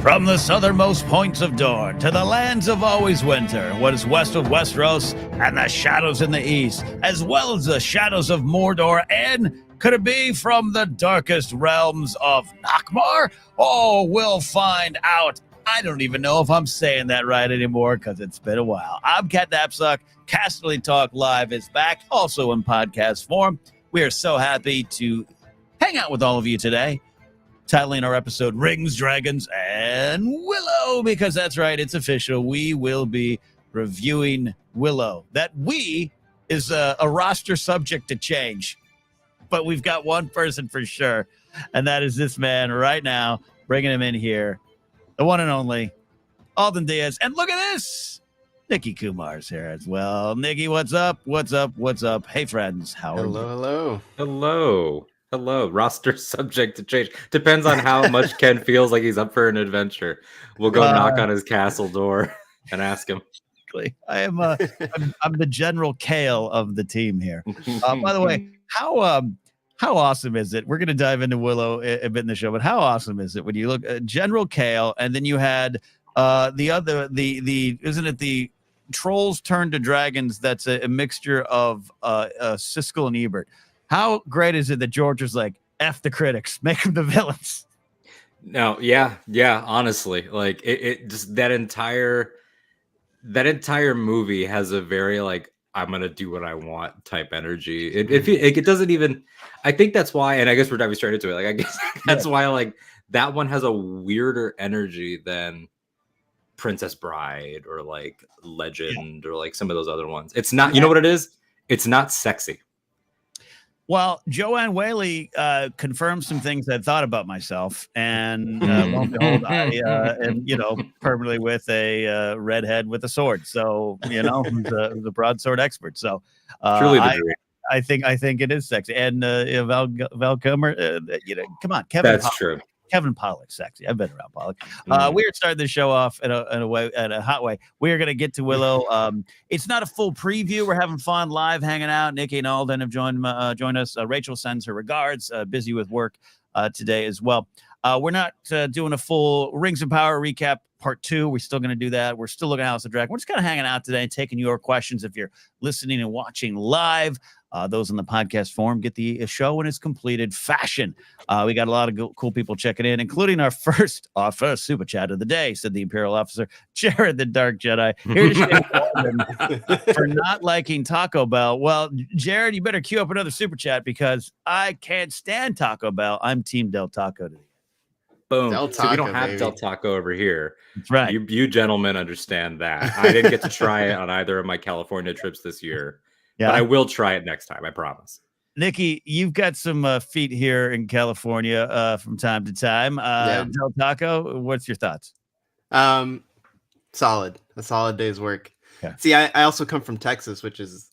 From the southernmost points of Dorne to the lands of always winter, what is west of Westeros, and the shadows in the east, as well as the shadows of Mordor, and could it be from the darkest realms of Nockmar? Oh, we'll find out. I don't even know if I'm saying that right anymore because it's been a while. I'm Ken Napzok. Casterly Talk Live is back, also in podcast form. We are so happy to hang out with all of you today. Titling our episode Rings, Dragons, and Willow, because that's right, it's official. We will be reviewing Willow. That "we" is a roster subject to change, but we've got one person for sure, and that is this man right now, bringing him in here, the one and only Alden Diaz. And look at this, Nikki Kumar's here as well. Nikki, what's up? What's up? What's up? Hey, friends, how are you? Hello. Roster subject to change. Depends on how much Ken feels like he's up for an adventure. We'll go knock on his castle door and ask him. I am I'm the General Kale of the team here. By the way, how awesome is it? We're going to dive into Willow a bit in the show, but how awesome is it when you look at General Kale, and then you had the isn't it the Trolls Turn to Dragons? That's a mixture of Siskel and Ebert. How great is it that George was like, F the critics, make them the villains? No, yeah, honestly, like it just that entire movie has a very like, I'm gonna do what I want type energy. It doesn't even. I think that's why, and I guess we're diving straight into it. Like I guess that's why like that one has a weirder energy than Princess Bride or like Legend or like some of those other ones. It's not. You know what it is? It's not sexy. Well, Joanne Whaley confirmed some things I thought about myself, and lo and behold, I am, permanently with a redhead with a sword. So, who's a broadsword expert. So, truly, I think it is sexy. And Val Kilmer, come on, Kevin. That's true. Kevin Pollak, sexy. I've been around Pollak. We are starting the show off in a hot way. We are going to get to Willow. It's not a full preview. We're having fun live, hanging out. Nikki and Alden have joined us. Rachel sends her regards. Busy with work today as well. We're not doing a full Rings of Power recap part 2. We're still going to do that. We're still looking at House of Dragon. We're just kind of hanging out today, taking your questions. If you're listening and watching live, those in the podcast form get the show in its completed fashion. We got a lot of cool people checking in, including our first super chat of the day, said the Imperial officer, Jared the Dark Jedi, here to shame for not liking Taco Bell. Well, Jared, you better queue up another super chat because I can't stand Taco Bell. I'm Team Del Taco today. Boom. Del Taco, so we don't have Del Taco over here. That's right. You gentlemen understand that. I didn't get to try it on either of my California trips this year. Yeah. But I will try it next time, I promise. Nikki, you've got some feet here in California from time to time. Del Taco, what's your thoughts? Solid. A solid day's work. Yeah. See, I also come from Texas, which is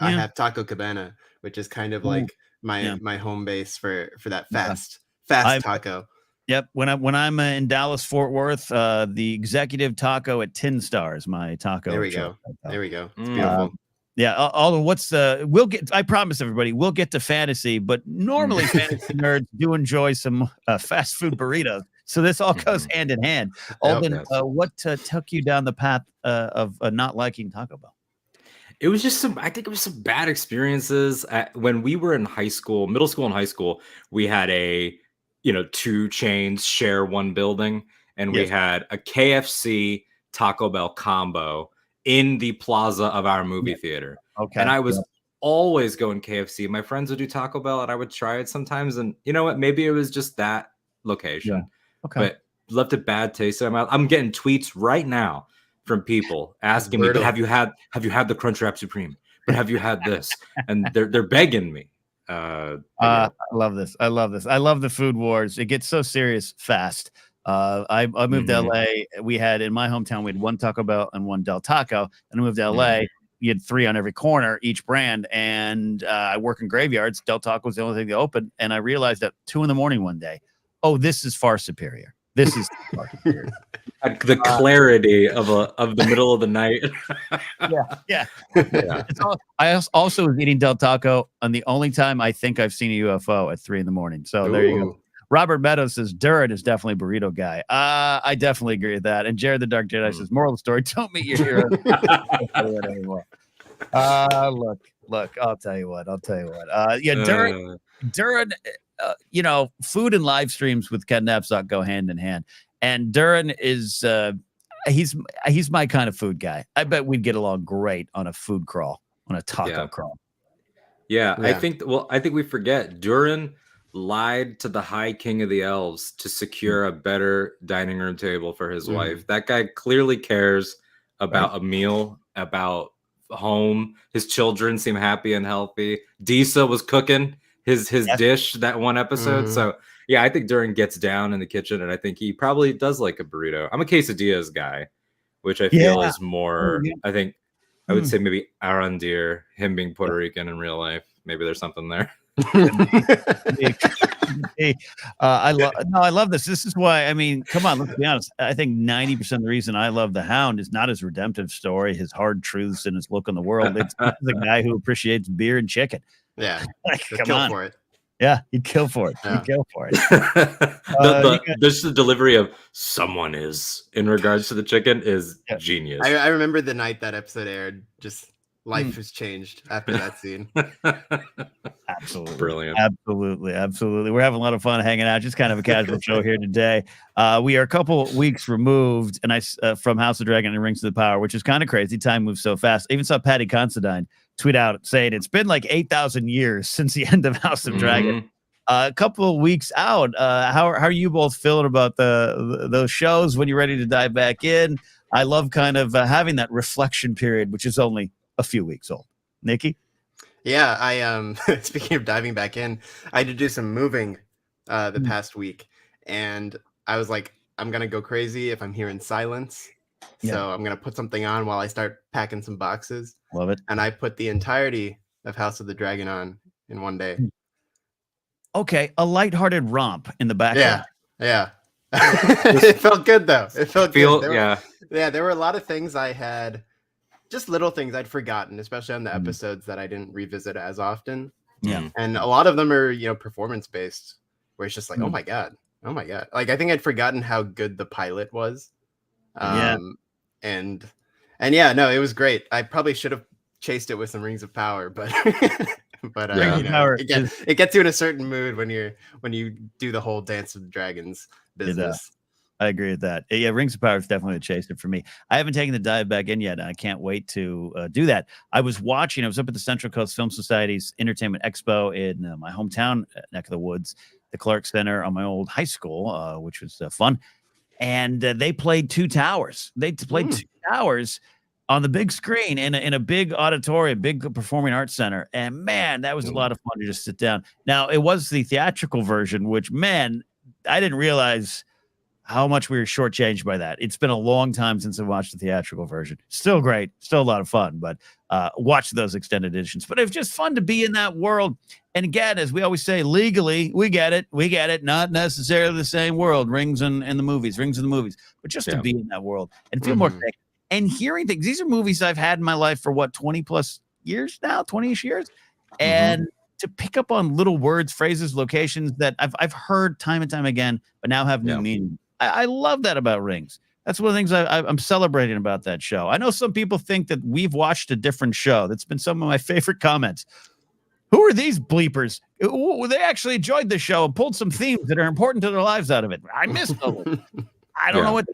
I have Taco Cabana, which is kind of like my home base for that fast taco. Yep. When I'm in Dallas, Fort Worth, the executive taco at 10 Stars, my taco. There we go. It's beautiful. Alden, I promise everybody, we'll get to fantasy, but normally fantasy nerds do enjoy some fast food burritos. So this all goes hand in hand. Alden, what took you down the path of not liking Taco Bell? It was just I think it was some bad experiences. When we were in middle school and high school, we had 2 chains share one building, and we had a KFC Taco Bell combo in the plaza of our movie theater. Okay. And I was always going KFC. My friends would do Taco Bell and I would try it sometimes. And you know what? Maybe it was just that location. Yeah. Okay. But left a bad taste in my mouth. I'm getting tweets right now from people asking me, have you had the Crunchwrap Supreme? But have you had this? And they're begging me. I love this. I love the food wars. It gets so serious fast. I moved to LA. We had in my hometown, we had one Taco Bell and one Del Taco. And I moved to LA. You had 3 on every corner, each brand. And I work in graveyards. Del Taco was the only thing that opened. And I realized at 2 a.m. one day, this is far superior. This is far superior. The clarity of the middle of the night. Yeah. I also was eating Del Taco, and the only time I think I've seen a UFO at 3 a.m. So there you go. Robert Meadows says Durin is definitely burrito guy. I definitely agree with that. And Jared the Dark Jedi says, moral of the story, don't meet your hero. Look, I'll tell you what. Durin, food and live streams with Ken Napzok go hand in hand. And Durin is he's my kind of food guy. I bet we'd get along great on a food crawl, on a taco crawl. Yeah, I think we forget Durin lied to the High King of the Elves to secure a better dining room table for his wife. That guy clearly cares about a meal, about home. His children seem happy and healthy. Disa was cooking his dish that one episode. So yeah, I think Durin gets down in the kitchen, and I think he probably does like a burrito. I'm a quesadillas guy, which I feel is more. I think I would say maybe Arandir, him being Puerto Rican in real life. Maybe there's something there. I love this. This is why, I mean, come on, let's be honest. I think 90% of the reason I love the Hound is not his redemptive story, his hard truths, and his look on the world. It's the guy who appreciates beer and chicken. Yeah, come on for it. Yeah, he'd kill for it. He'd kill for it. There's the delivery of "someone is" in regards to the chicken is genius. I remember the night that episode aired. Just life has changed after that scene. Absolutely. Brilliant. Absolutely. We're having a lot of fun hanging out. Just kind of a casual show here today. We are a couple weeks removed from House of Dragon and Rings of the Power, which is kind of crazy. Time moves so fast. I even saw Patty Considine tweet out saying it's been like 8,000 years since the end of House of Dragon. A couple of weeks out. How are you both feeling about those shows when you're ready to dive back in? I love kind of having that reflection period, which is only a few weeks old. Nikki? Yeah, I speaking of diving back in, I had to do some moving the past week, and I was like, I'm gonna go crazy if I'm hearing silence. So I'm gonna put something on while I start packing some boxes. Love it. And I put the entirety of House of the Dragon on in one day. Okay, a lighthearted romp in the background. Yeah. It felt good though. It felt good. There were a lot of things I had. Just little things I'd forgotten, especially on the episodes that I didn't revisit as often. Yeah. And a lot of them are, performance based, where it's just like, oh my God. Like, I think I'd forgotten how good the pilot was. And it was great. I probably should have chased it with some Rings of Power, but it gets you in a certain mood when you do the whole Dance of the Dragons business. I agree with that. Yeah, Rings of Power is definitely a chaser for me. I haven't taken the dive back in yet, and I can't wait to do that. I was up at the Central Coast Film Society's Entertainment Expo in my hometown neck of the woods, the Clark Center on my old high school, which was fun. And they played Two Towers. They played Two Towers on the big screen in a big auditorium, big performing arts center. And man, that was a lot of fun to just sit down. Now, it was the theatrical version, which, man, I didn't realize how much we were shortchanged by that. It's been a long time since I watched the theatrical version. Still great, still a lot of fun, but watch those extended editions. But it was just fun to be in that world. And again, as we always say, legally, we get it. Not necessarily the same world, rings and the movies, but just to be in that world and feel more connected. And hearing things. These are movies I've had in my life for 20 plus years now, 20-ish years. And to pick up on little words, phrases, locations that I've heard time and time again, but now have new meaning. I love that about Rings. That's one of the things I'm celebrating about that show. I know some people think that we've watched a different show. That's been some of my favorite comments. Who are these bleepers? They actually enjoyed the show and pulled some themes that are important to their lives out of it. I missed them. I don't know what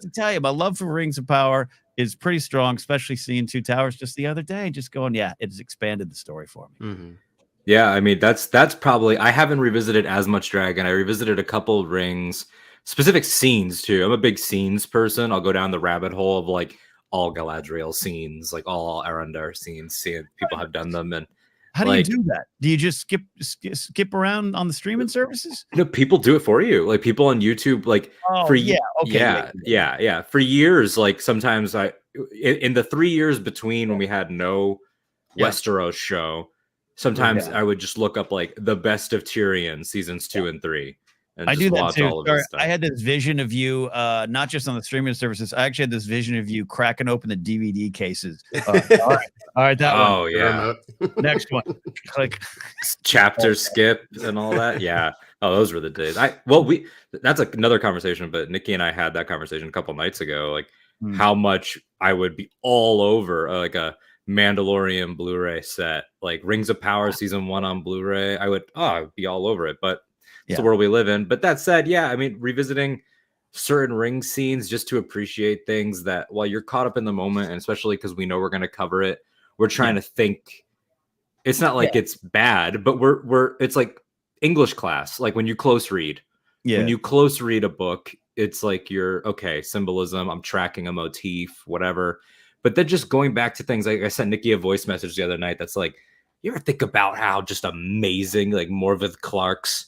to tell you. My love for Rings of Power is pretty strong, especially seeing Two Towers just the other day. Just going, it's expanded the story for me. Yeah, I mean, that's probably, I haven't revisited as much Dragon. I revisited a couple of Rings. Specific scenes too. I'm a big scenes person. I'll go down the rabbit hole of like all Galadriel scenes, like all Arundar scenes, seeing people have done them. And how do you do that? Do you just skip around on the streaming services? People do it for you. Like people on YouTube, like for years. Like sometimes in the 3 years between when we had no Westeros show, sometimes I would just look up like the best of Tyrion seasons 2 and 3. I do that too. I had this vision of you, not just on the streaming services. I actually had this vision of you cracking open the DVD cases. All right, that one. Yeah. Next one. Like chapter skip and all that. Yeah. Oh, those were the days. That's another conversation, but Nikki and I had that conversation a couple nights ago, like how much I would be all over like a Mandalorian Blu-ray set, like Rings of Power season 1 on Blu-ray. I'd be all over it, but it's the world we live in. But that said, yeah, I mean, revisiting certain ring scenes just to appreciate things that while you're caught up in the moment, and especially because we know we're going to cover it, we're trying to think. It's not like it's bad, but it's like English class, like when you close read. When you close read a book, it's like you're okay, symbolism, I'm tracking a motif, whatever. But then just going back to things, like I sent Nikki a voice message the other night that's like, you ever think about how just amazing like Morvith Clark's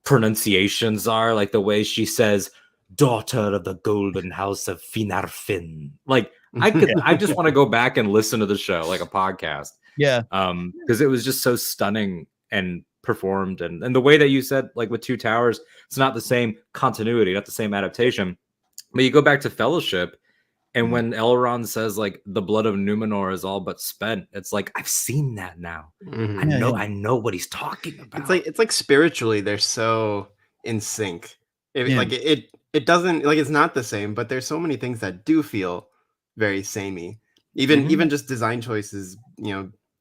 pronunciations are, like the way she says daughter of the golden house of Finarfin. Like I just want to go back and listen to the show like a podcast. Because it was just so stunning and performed, and the way that you said, like with Two Towers, it's not the same continuity, not the same adaptation, but you go back to Fellowship, and when Elrond says like the blood of Numenor is all but spent, it's like I've seen that now. I know what he's talking about. It's like spiritually they're so in sync. Like it doesn't, like, it's not the same, but there's so many things that do feel very samey. Even just design choices,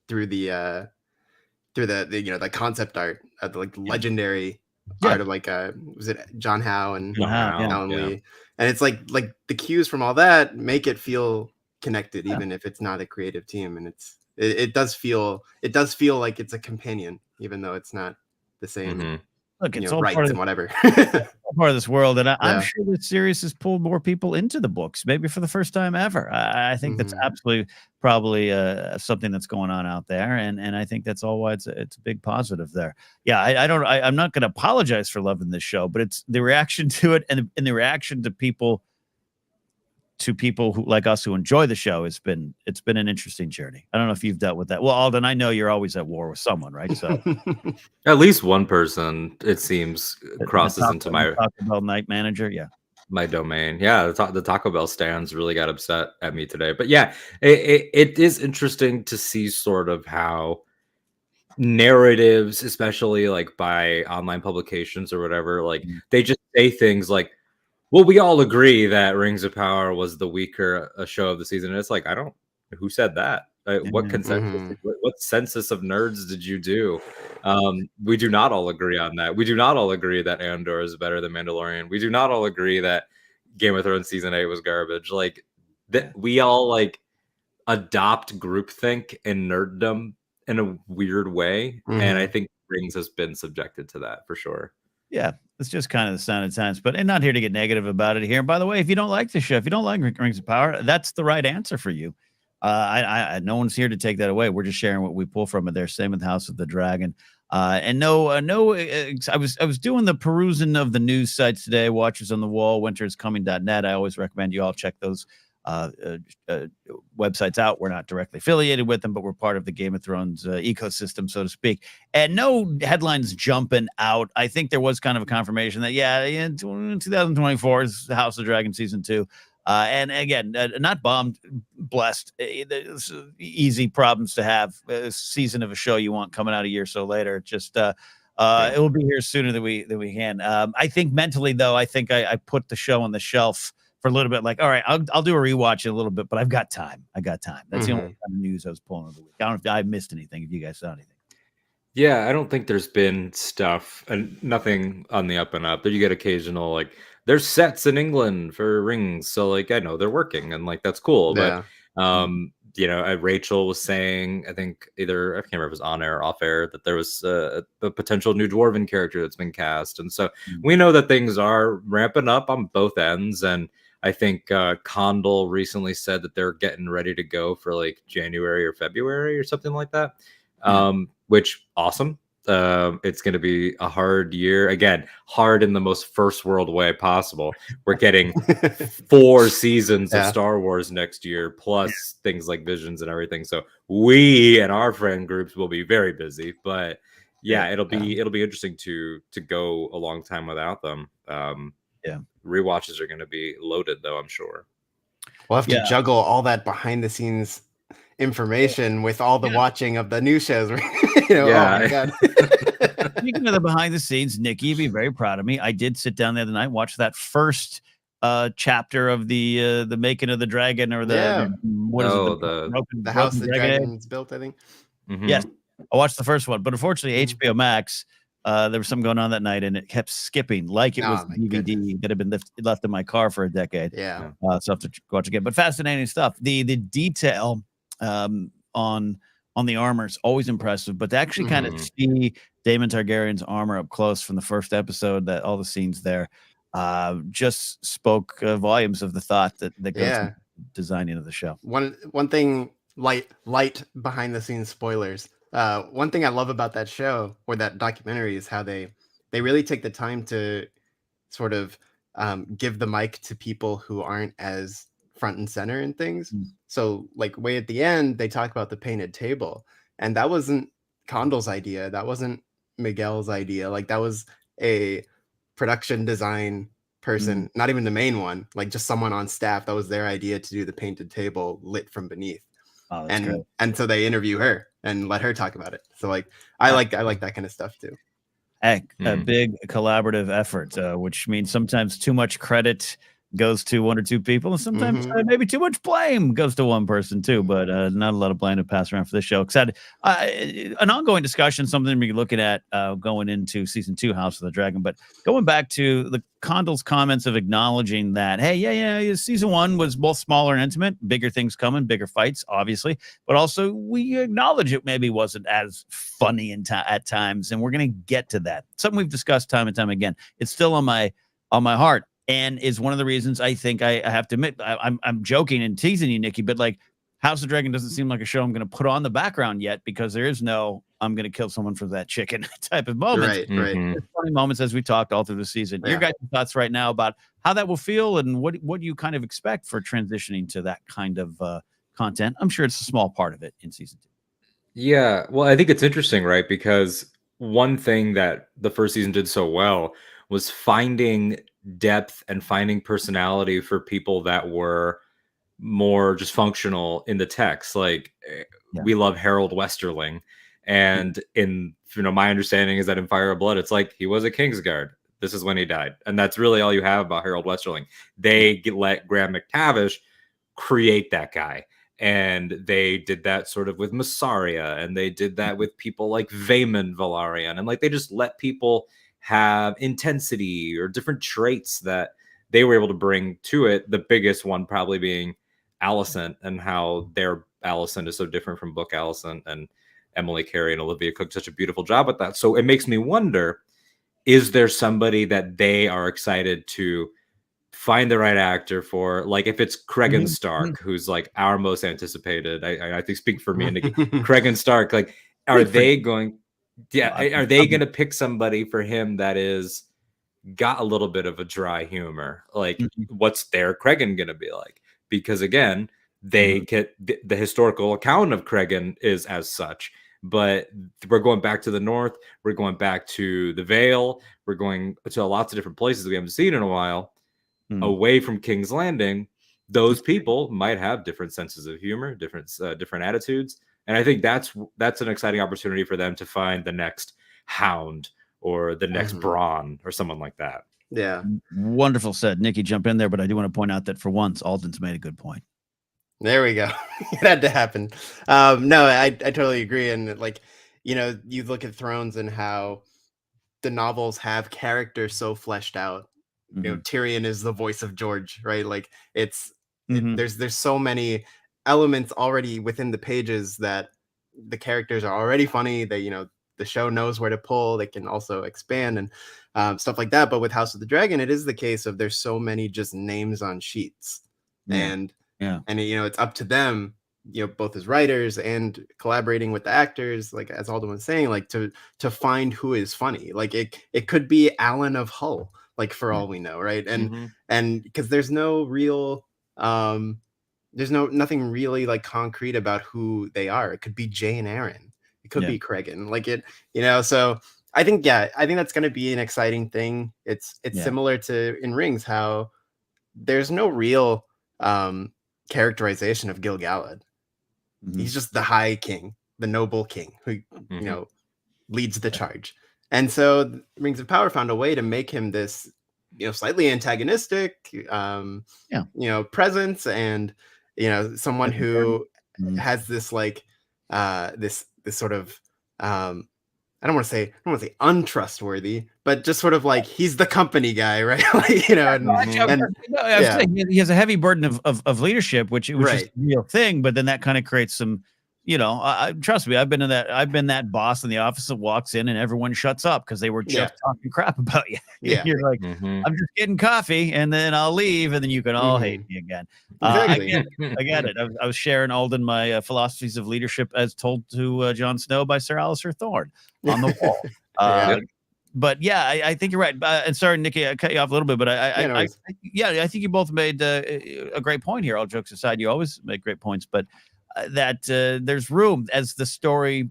through the the concept art of the like legendary art of like was it John Howe and Alan Lee, and it's like the cues from all that make it feel connected, even if it's not a creative team, and it does feel like it's a companion, even though it's not the same. Look, it's all rights part of and whatever. part of this world, and I'm sure this series has pulled more people into the books, maybe for the first time ever. I think that's absolutely probably something that's going on out there, and I think that's all why it's a big positive there. Yeah, I'm not going to apologize for loving this show, but it's the reaction to it and the reaction to people who like us who enjoy the show. It's been an interesting journey. I don't know if you've dealt with that. Well, Alden, I know you're always at war with someone, right? So at least one person, it seems, crosses into my Taco Bell night manager. My domain. The Taco Bell stands really got upset at me today. But yeah, it is interesting to see sort of how narratives, especially like by online publications or whatever, like they just say things like, well, we all agree that Rings of Power was the weaker show of the season. And it's like, I don't know who said that. What consensus? What census of nerds did you do? We do not all agree on that. We do not all agree that Andor is better than Mandalorian. We do not all agree that Game of Thrones season 8 was garbage. Like that, we all like adopt groupthink and nerddom in a weird way, and I think Rings has been subjected to that for sure. Yeah, it's just kind of the sign of times, but I'm not here to get negative about it here. And by the way, if you don't like the show, if you don't like Rings of Power, that's the right answer for you. No one's here to take that away. We're just sharing what we pull from it there. Same with House of the Dragon. I was doing the perusing of the news sites today, Watchers on the Wall, winteriscoming.net. I always recommend you all check those websites out. We're not directly affiliated with them, but we're part of the Game of Thrones ecosystem, so to speak. And no headlines jumping out. I think there was kind of a confirmation that, in 2024 is House of Dragon season 2. And again, not bombed, blessed. Easy problems to have. A season of a show you want coming out a year or so later. Just it will be here sooner than we can. I think mentally, though, I think I put the show on the shelf for a little bit. Like, all right, I'll do a rewatch in a little bit, but I've got time. That's the only kind of news I was pulling over the week. I don't know if I missed anything. If you guys saw anything. Yeah, I don't think there's been stuff and nothing on the up and up. That you get occasional like there's sets in England for Rings, so like I know they're working and like that's cool. But Rachel was saying, I think either I can't remember if it was on air or off air, that there was a potential new dwarven character that's been cast, and so we know that things are ramping up on both ends. And I think Condal recently said that they're getting ready to go for like January or February or something like that. Which awesome. It's going to be a hard year. Again, hard in the most first world way possible. We're getting 4 seasons of Star Wars next year, plus things like Visions and everything. So we and our friend groups will be very busy. But it'll be interesting to go a long time without them. Rewatches are going to be loaded, though, I'm sure. We'll have to juggle all that behind the scenes information with all the watching of the new shows. Oh my god. Speaking of the behind the scenes, Nikki, you'd be very proud of me. I did sit down the other night, watch that first chapter of the making of the dragon, or what is it? The house the dragon's built, I think. Mm-hmm. Yes, I watched the first one, but unfortunately, HBO Max, there was something going on that night, and it kept skipping like it was DVD that had been left in my car for a decade. Yeah, so I have to watch again. But fascinating stuff. The detail on the armor is always impressive, but to actually kind of see Daemon Targaryen's armor up close from the first episode, that all the scenes there just spoke volumes of the thought that goes into designing of the show. One thing, light behind the scenes spoilers. One thing I love about that show or that documentary is how they really take the time to sort of give the mic to people who aren't as front and center in things. So like way at the end, they talk about the painted table, and that wasn't Condal's idea. That wasn't Miguel's idea. Like that was a production design person, not even the main one, like just someone on staff. That was their idea to do the painted table lit from beneath. Oh, that's great. And so they interview her and let her talk about it. So like I like that kind of stuff too. A big collaborative effort, which means sometimes too much credit goes to one or two people, and sometimes maybe too much blame goes to one person too. But not a lot of blame to pass around for this show. Excited, an ongoing discussion, something we're looking at going into season 2, House of the Dragon. But going back to the Condal's comments of acknowledging that, hey, season 1 was both smaller and intimate, bigger things coming, bigger fights, obviously, but also we acknowledge it maybe wasn't as funny at times, and we're going to get to that. Something we've discussed time and time again. It's still on my heart. And is one of the reasons I think I have to admit, I'm joking and teasing you, Nikki, but like House of Dragon doesn't seem like a show I'm going to put on the background yet, because there is no I'm going to kill someone for that chicken type of moment. Right. There's funny moments as we talked all through the season. Your guys' thoughts right now about how that will feel, and what you kind of expect for transitioning to that kind of content. I'm sure it's a small part of it in season 2. Yeah, well, I think it's interesting, right? Because one thing that the first season did so well was finding depth and finding personality for people that were more just functional in the text. Like we love Harold Westerling, and in my understanding is that in Fire of Blood, it's like he was a Kingsguard. This is when he died, and that's really all you have about Harold Westerling. They let Graham McTavish create that guy, and they did that sort of with Massaria, and they did that with people like Vaemon Velaryon, and like they just let people have intensity or different traits that they were able to bring to it. The biggest one probably being Alicent, and how their Alicent is so different from book Alicent, and Emily Carey and Olivia Cook such a beautiful job with that. So it makes me wonder, is there somebody that they are excited to find the right actor for? Like if it's Cregan Stark, who's like our most anticipated, I think speak for me and Nikki, Cregan Stark, like are they going to pick somebody for him that is got a little bit of a dry humor? Like what's their Cregan gonna be like? Because again, they get the historical account of Cregan is as such, but we're going back to the north, we're going back to the Vale, we're going to lots of different places we haven't seen in a while, away from King's Landing. Those people might have different senses of humor, different attitudes. And I think that's an exciting opportunity for them to find the next Hound or the next Bronn or someone like that. Yeah. Wonderful said. Nikki, jump in there, but I do want to point out that for once, Alden's made a good point. There we go. It had to happen. No, I totally agree. And like, you look at Thrones and how the novels have characters so fleshed out. Tyrion is the voice of George, right? Like there's so many elements already within the pages that the characters are already funny. That the show knows where to pull. They can also expand and stuff like that. But with House of the Dragon, it is the case of there's so many just names on sheets, and it's up to them, both as writers and collaborating with the actors, like as Alden was saying, like to find who is funny. Like it could be Alan of Hull, like for all we know, right? And because there's no real there's nothing really like concrete about who they are. It could be Jane Eyre, it could be Cregan, like it, so I think that's going to be an exciting thing. It's similar to in Rings, how there's no real characterization of Gil-galad. He's just the high king, the noble king who leads the charge. And so Rings of Power found a way to make him this, slightly antagonistic, presence, and someone who has this like this sort of I don't want to say untrustworthy, but just sort of like he's the company guy, right? Like, he has a heavy burden of leadership, which it was just a real thing. But then that kind of creates some, trust me, I've been that boss in the office that walks in and everyone shuts up because they were just talking crap about you. Yeah. You're like, I'm just getting coffee and then I'll leave and then you can all hate me again. Exactly. I get it. I was sharing Alden my philosophies of leadership as told to Jon Snow by Sir Alistair Thorne on the wall. But yeah, I think you're right. And sorry, Nikki, I cut you off a little bit, but I think you both made a great point here. All jokes aside, you always make great points, but that there's room as the story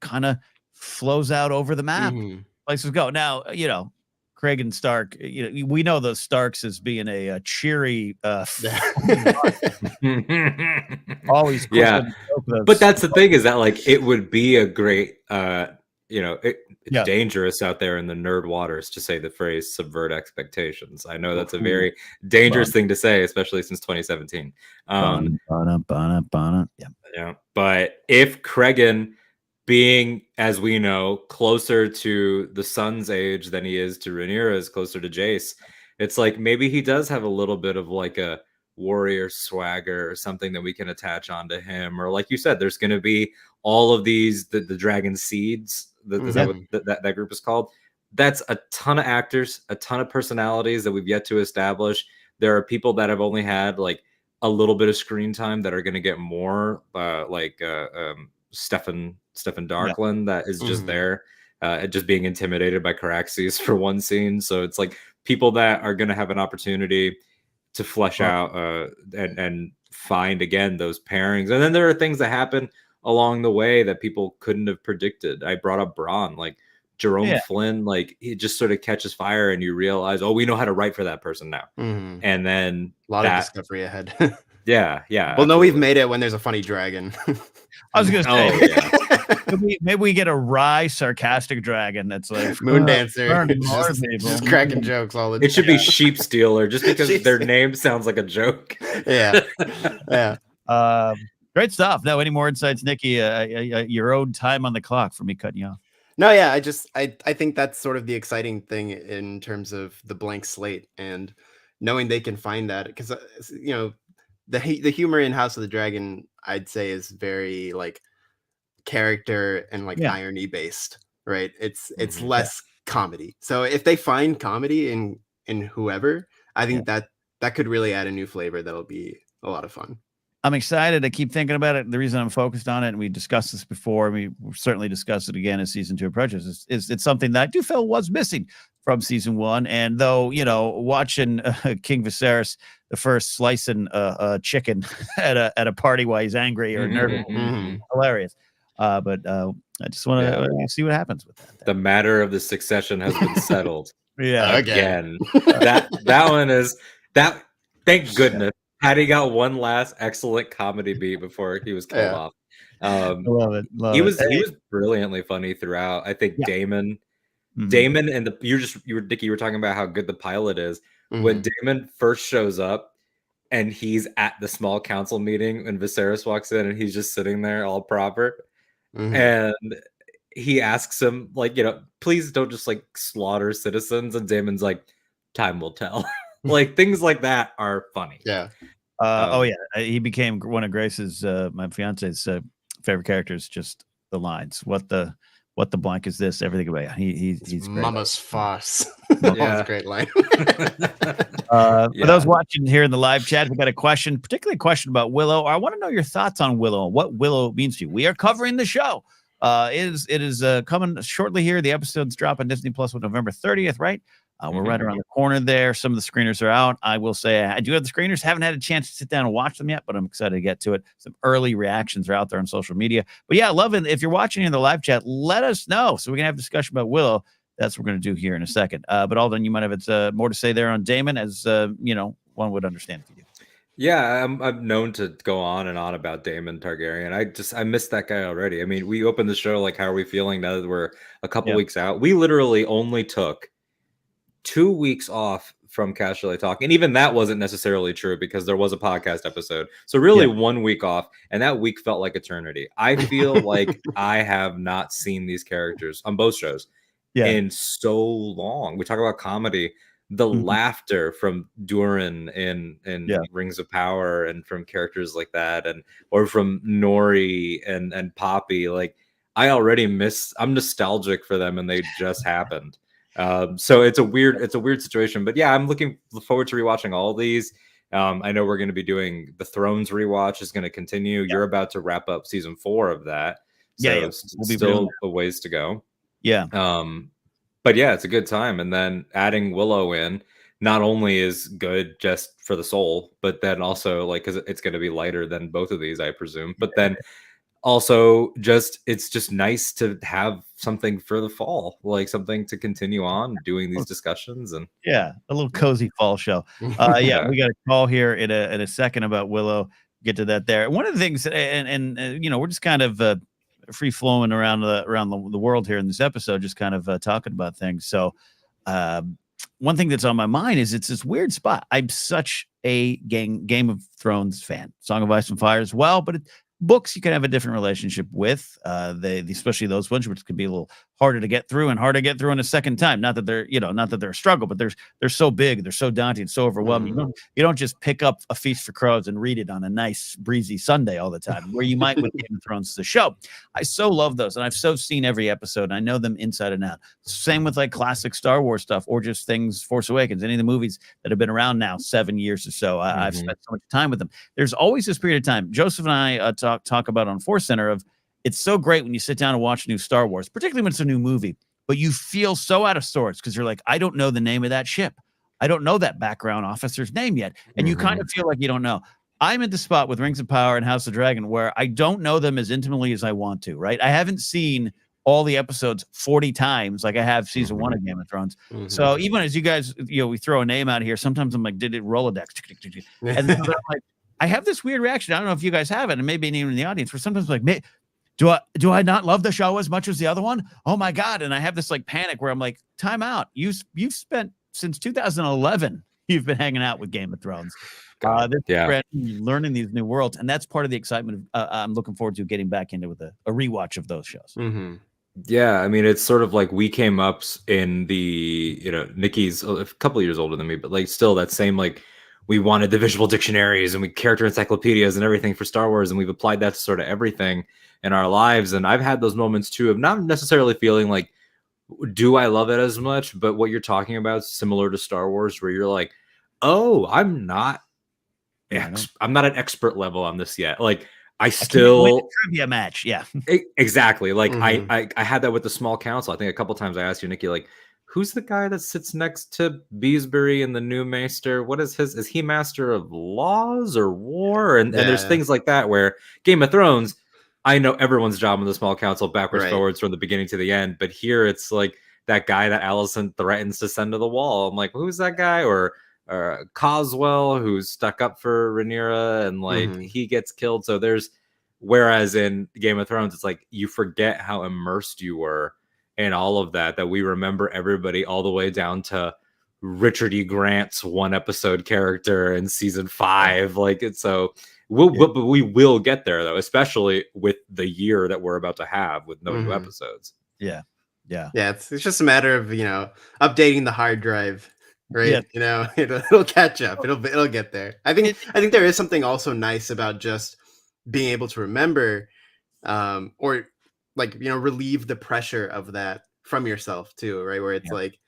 kind of flows out over the map. Places go. Now, Craig and Stark, we know the Starks as being a cheery, always. But that's the thing is that like it would be a great, it's dangerous out there in the nerd waters to say the phrase subvert expectations. I know that's a very dangerous thing to say, especially since 2017. Yeah. But if Cregan, being, as we know, closer to the Sun's age than he is to Rhaenyra's, closer to Jace, it's like maybe he does have a little bit of like a warrior swagger or something that we can attach onto him. Or like you said, there's going to be all of these, the dragon seeds, is that what that group is called? That's a ton of actors, a ton of personalities that we've yet to establish. There are people that have only had like a little bit of screen time that are going to get more, like Stefan Darkland, that is just there, just being intimidated by Caraxes for one scene. So it's like people that are going to have an opportunity to flesh out and find again those pairings. And then there are things that happen along the way that people couldn't have predicted. I brought up Bronn, like Jerome Flynn, like he just sort of catches fire and you realize, oh, we know how to write for that person now. And then a lot of discovery ahead. Yeah. Well, no, we've made it when there's a funny dragon. I was going to say, maybe we get a wry, sarcastic dragon that's like Moon Dancer, just cracking jokes all the time. It should be Sheep Stealer, just because their name sounds like a joke. Yeah. Great stuff. Now, any more insights, Nikki? Your own time on the clock for me cutting you off. No, yeah, I think that's sort of the exciting thing in terms of the blank slate and knowing they can find that, because the humor in House of the Dragon, I'd say, is very like character and like irony based, right? It's less comedy. So if they find comedy in whoever, I think that could really add a new flavor that'll be a lot of fun. I'm excited. I keep thinking about it. The reason I'm focused on it, and we discussed this before, we will certainly discuss it again as season 2 approaches, is it's something that I do feel was missing from season 1. And though, watching King Viserys, the first slicing chicken at a party while he's angry or nervous, hilarious. But I just want to see what happens with that. The matter of the succession has been settled. Again. that one is that. Thank goodness. Had he got one last excellent comedy beat before he was killed off. Love it. He was brilliantly funny throughout. I think Damon and Dickie, you were talking about how good the pilot is. When Damon first shows up and he's at the small council meeting and Viserys walks in and he's just sitting there all proper. And he asks him, like, please don't just like slaughter citizens. And Damon's like, time will tell. Like things like that are funny. He became one of Grace's, my fiance's favorite characters. Just the lines. What the blank is this? Everything about he's great. Mama's farce. That's a great line. For those watching here in the live chat, we got a question, particularly a question about Willow. I want to know your thoughts on Willow, what Willow means to you. We are covering the show. It is coming shortly here. The episodes drop on Disney Plus on November 30th, right? We're right around the corner there. Some of the screeners are out. I will say I do have the screeners. Haven't had a chance to sit down and watch them yet, but I'm excited to get to it. Some early reactions are out there on social media. But yeah, love it. If you're watching in the live chat, let us know so we can have a discussion about Willow. That's what we're going to do here in a second. But Alden, you might have more to say there on Damon, as one would understand if you do. Yeah, I'm known to go on and on about Daemon Targaryen. I missed that guy already. I mean, we opened the show like, how are we feeling now that we're a couple Yeah. weeks out? We literally only took 2 weeks off from Casterly Talk, and even that wasn't necessarily true because there was a podcast episode. So really, Yeah. 1 week off, and that week felt like eternity. I feel like I have not seen these characters on both shows Yeah. in so long. We talk about comedy, the laughter from Durin in Yeah. Rings of Power, and from characters like that, and or from Nori and Poppy. Like, I already miss. I'm nostalgic for them, and they just happened. So it's a weird situation. But yeah, I'm looking forward to rewatching all of these. I know we're going to be doing the Thrones rewatch is going to continue. Yeah. You're about to wrap up season 4 of that, so Yeah. We'll be still a ways to go. Yeah. But yeah, it's a good time. And then adding Willow in not only is good just for the soul, but then also like because it's going to be lighter than both of these, I presume. But then also it's just nice to have something for the fall, like something to continue on doing these discussions. And yeah, a little cozy fall show. Yeah, we got a call here in a second about Willow. Get to that there. One of the things, and you know, we're just kind of free flowing around the world here in this episode, just kind of talking about things. So, one thing that's on my mind is it's this weird spot. I'm such a Game of Thrones fan, Song of Ice and Fire as well, but books you can have a different relationship with, especially those ones which could be a little harder to get through in a second time. Not that they're a struggle, but they're so big, they're so daunting, so overwhelming. You don't just pick up A Feast for Crows and read it on a nice breezy Sunday all the time, where you might with Game of Thrones the show. I so love those, and I've so seen every episode, and I know them inside and out. Same with like classic Star Wars stuff, or just things Force Awakens, any of the movies that have been around now 7 years or so. I've spent so much time with them. There's always this period of time. Joseph and I talk about on Force Center of it's so great when you sit down and watch new Star Wars, particularly when it's a new movie, but you feel so out of sorts because you're like, I don't know the name of that ship. I don't know that background officer's name yet. And you kind of feel like you don't know. I'm at the spot with Rings of Power and House of Dragon where I don't know them as intimately as I want to, right? I haven't seen all the episodes 40 times like I have season 1 of Game of Thrones. So even as you guys, we throw a name out here, sometimes I'm like, did it Rolodex? And then I'm like, I have this weird reaction. I don't know if you guys have it, and maybe even in the audience, where sometimes like, do I not love the show as much as the other one? Oh my God. And I have this like panic where I'm like, time out. You've spent since 2011, you've been hanging out with Game of Thrones. Learning these new worlds. And that's part of the excitement of, I'm looking forward to getting back into with a rewatch of those shows. Yeah, I mean, it's sort of like we came up in the, Nikki's a couple of years older than me, but like still that same, like, we wanted the visual dictionaries and we character encyclopedias and everything for Star Wars. And we've applied that to sort of everything in our lives. And I've had those moments too of not necessarily feeling like, do I love it as much? But what you're talking about is similar to Star Wars, where you're like, oh, I'm not an expert level on this yet. Like I still win a trivia match. Yeah, exactly. Like I had that with the small council. I think a couple times I asked you, Nikki, like, who's the guy that sits next to Beesbury in the new Maester? What is is he Master of Laws or War? And there's things like that where Game of Thrones, I know everyone's job in the small council backwards, forwards from the beginning to the end. But here it's like that guy that Alicent threatens to send to the wall. I'm like, who's that guy? Or Coswell, who's stuck up for Rhaenyra and like he gets killed. So whereas in Game of Thrones, it's like you forget how immersed you were and all of that we remember everybody all the way down to Richard E. Grant's 1 episode character in season 5. Like it's but we will get there though, especially with the year that we're about to have with no new episodes. Yeah. It's just a matter of updating the hard drive, right? It'll catch up. It'll get there. I think there is something also nice about just being able to remember, or like relieve the pressure of that from yourself too, right? Where it's like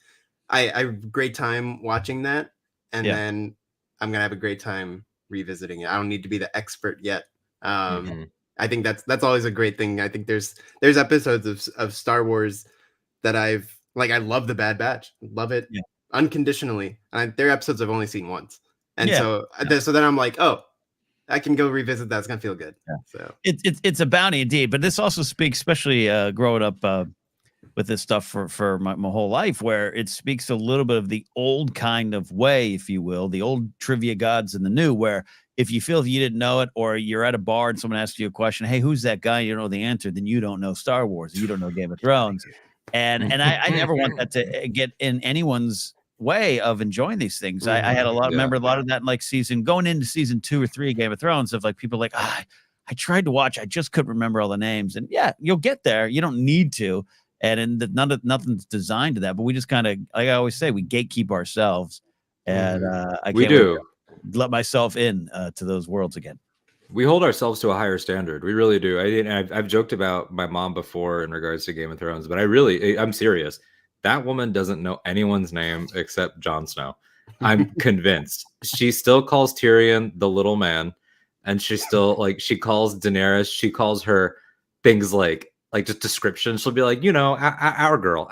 I have a great time watching that, and then I'm gonna have a great time revisiting it. I don't need to be the expert yet. I think that's always a great thing. I think there's episodes of Star Wars that I love the Bad Batch, love it unconditionally. They're episodes I've only seen once, and so then I'm like, oh, I can go revisit that. It's gonna feel good. So it's a bounty indeed. But this also speaks, especially growing up with this stuff for my whole life, where it speaks a little bit of the old kind of way, if you will, the old trivia gods and the new, where if you feel you didn't know it, or you're at a bar and someone asks you a question, hey, who's that guy? You don't know the answer, then you don't know Star Wars, you don't know Game of Thrones. And I never want that to get in anyone's way of enjoying these things. I had a lot, remember a lot of that in like going into season 2 or 3 of Game of Thrones, of like people like, I tried to watch, I just couldn't remember all the names. And yeah, you'll get there. You don't need to. And nothing's designed to that. But we just kind of, like I always say, we gatekeep ourselves. And I can't wait to let myself in to those worlds again. We hold ourselves to a higher standard. We really do. I've joked about my mom before in regards to Game of Thrones, but I'm serious. That woman doesn't know anyone's name except Jon Snow. I'm convinced. She still calls Tyrion the little man, and she still she calls Daenerys. She calls her things like just descriptions. She'll be like, our girl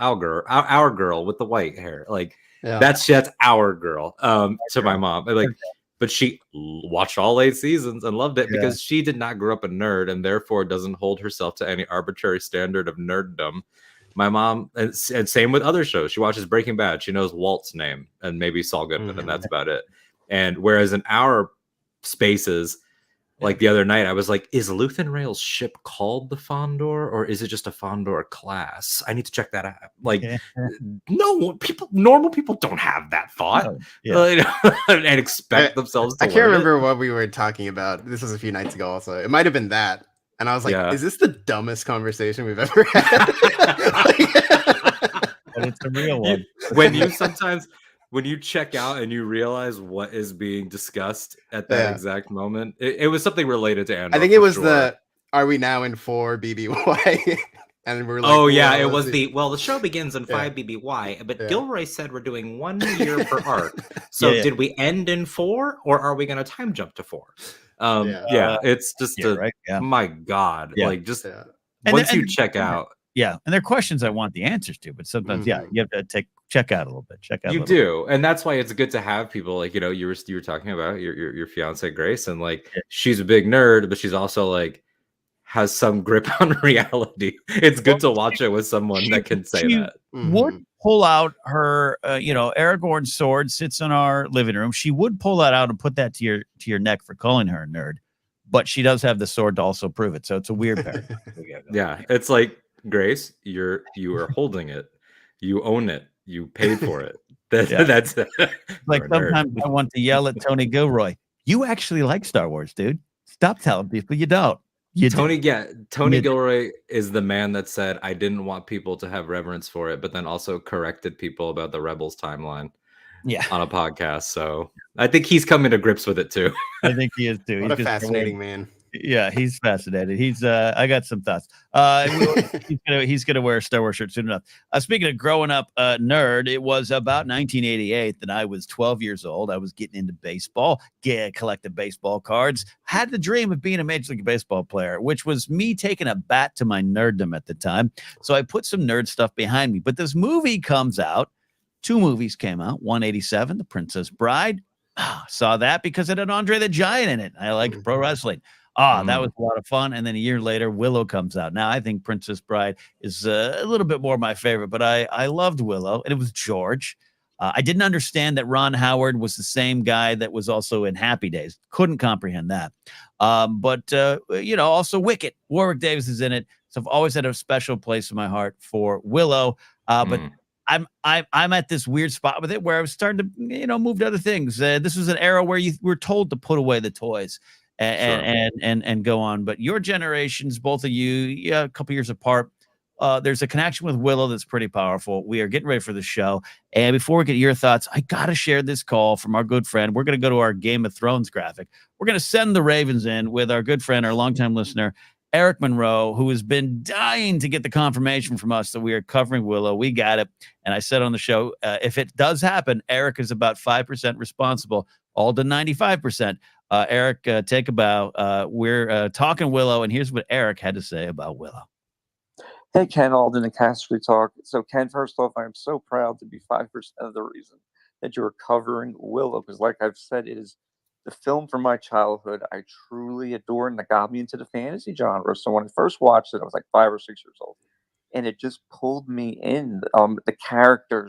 with the white hair. That's our girl. To my mom, but she watched all 8 seasons and loved it because she did not grow up a nerd and therefore doesn't hold herself to any arbitrary standard of nerddom. My mom, and same with other shows. She watches Breaking Bad. She knows Walt's name and maybe Saul Goodman, and that's about it. And whereas in our spaces, like the other night, I was like, is Luthen Rael's ship called the Fondor, or is it just a Fondor class? I need to check that out. Normal people don't have that thought. And expect themselves to I can't remember what we were talking about. This was a few nights ago also. It might have been that. And I was like, is this the dumbest conversation we've ever had? But it's a real one. When you check out and you realize what is being discussed at that exact moment, it was something related to Andor. I think it was are we now in 4 BBY? And we're like, it was the show begins in 5 BBY, but Gilroy said we're doing 1 year per arc. So did we end in 4, or are we going to time jump to 4? It's just my God. Once you check out. Yeah, and there are questions I want the answers to, but sometimes, you have to check out a little bit. You do, and that's why it's good to have people like you were talking about your fiance Grace, and she's a big nerd, but she's also has some grip on reality. It's good to watch it with someone that can say that. Would pull out her, Aragorn's sword sits in our living room. She would pull that out and put that to your neck for calling her a nerd, but she does have the sword to also prove it. So it's a weird pair. It's like, Grace, you are holding it. You own it. You paid for it. That's like sometimes I want to yell at Tony Gilroy. You actually like Star Wars, dude. Stop telling people you don't. Tony Gilroy is the man that said, I didn't want people to have reverence for it, but then also corrected people about the Rebels timeline on a podcast. So I think he's coming to grips with it too. I think he is too. What a fascinating man. Yeah, he's fascinated. He's I got some thoughts. He's gonna wear a Star Wars shirt soon enough. Speaking of growing up nerd, it was about 1988 that I was 12 years old. I was getting into baseball, collected baseball cards, had the dream of being a Major League Baseball player, which was me taking a bat to my nerddom at the time. So I put some nerd stuff behind me. But this movie comes out. 2 movies came out. 187, The Princess Bride. Saw that because it had Andre the Giant in it. I like pro wrestling. That was a lot of fun. And then a year later, Willow comes out. Now, I think Princess Bride is a little bit more my favorite, but I loved Willow, and it was George. I didn't understand that Ron Howard was the same guy that was also in Happy Days. Couldn't comprehend that. But also Wicket. Warwick Davis is in it. So I've always had a special place in my heart for Willow. But I'm at this weird spot with it where I was starting to, move to other things. This was an era where you were told to put away the toys. And go on. But your generations, both of you, a couple years apart, there's a connection with Willow that's pretty powerful. We are getting ready for the show. And before we get your thoughts, I got to share this call from our good friend. We're going to go to our Game of Thrones graphic. We're going to send the Ravens in with our good friend, our longtime listener, Eric Monroe, who has been dying to get the confirmation from us that we are covering Willow. We got it. And I said on the show, if it does happen, Eric is about 5% responsible, Alden 95%. Eric, take a bow. We're talking Willow, and here's what Eric had to say about Willow. Hey, Ken, Alden and Casterly Talk. So, Ken, first off, I'm so proud to be 5% of the reason that you're covering Willow, because like I've said, it is the film from my childhood. I truly adore, and that got me into the fantasy genre. So when I first watched it, I was like 5 or 6 years old, and it just pulled me in. The character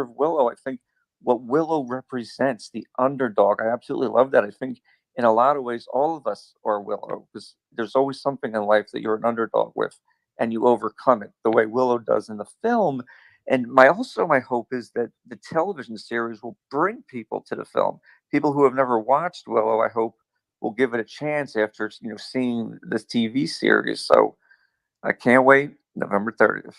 of Willow, I think what Willow represents, the underdog. I absolutely love that. I think in a lot of ways, all of us are Willow, because there's always something in life that you're an underdog with, and you overcome it the way Willow does in the film. And my hope is that the television series will bring people to the film. People who have never watched Willow, I hope, will give it a chance after seeing this TV series. So I can't wait. November 30th.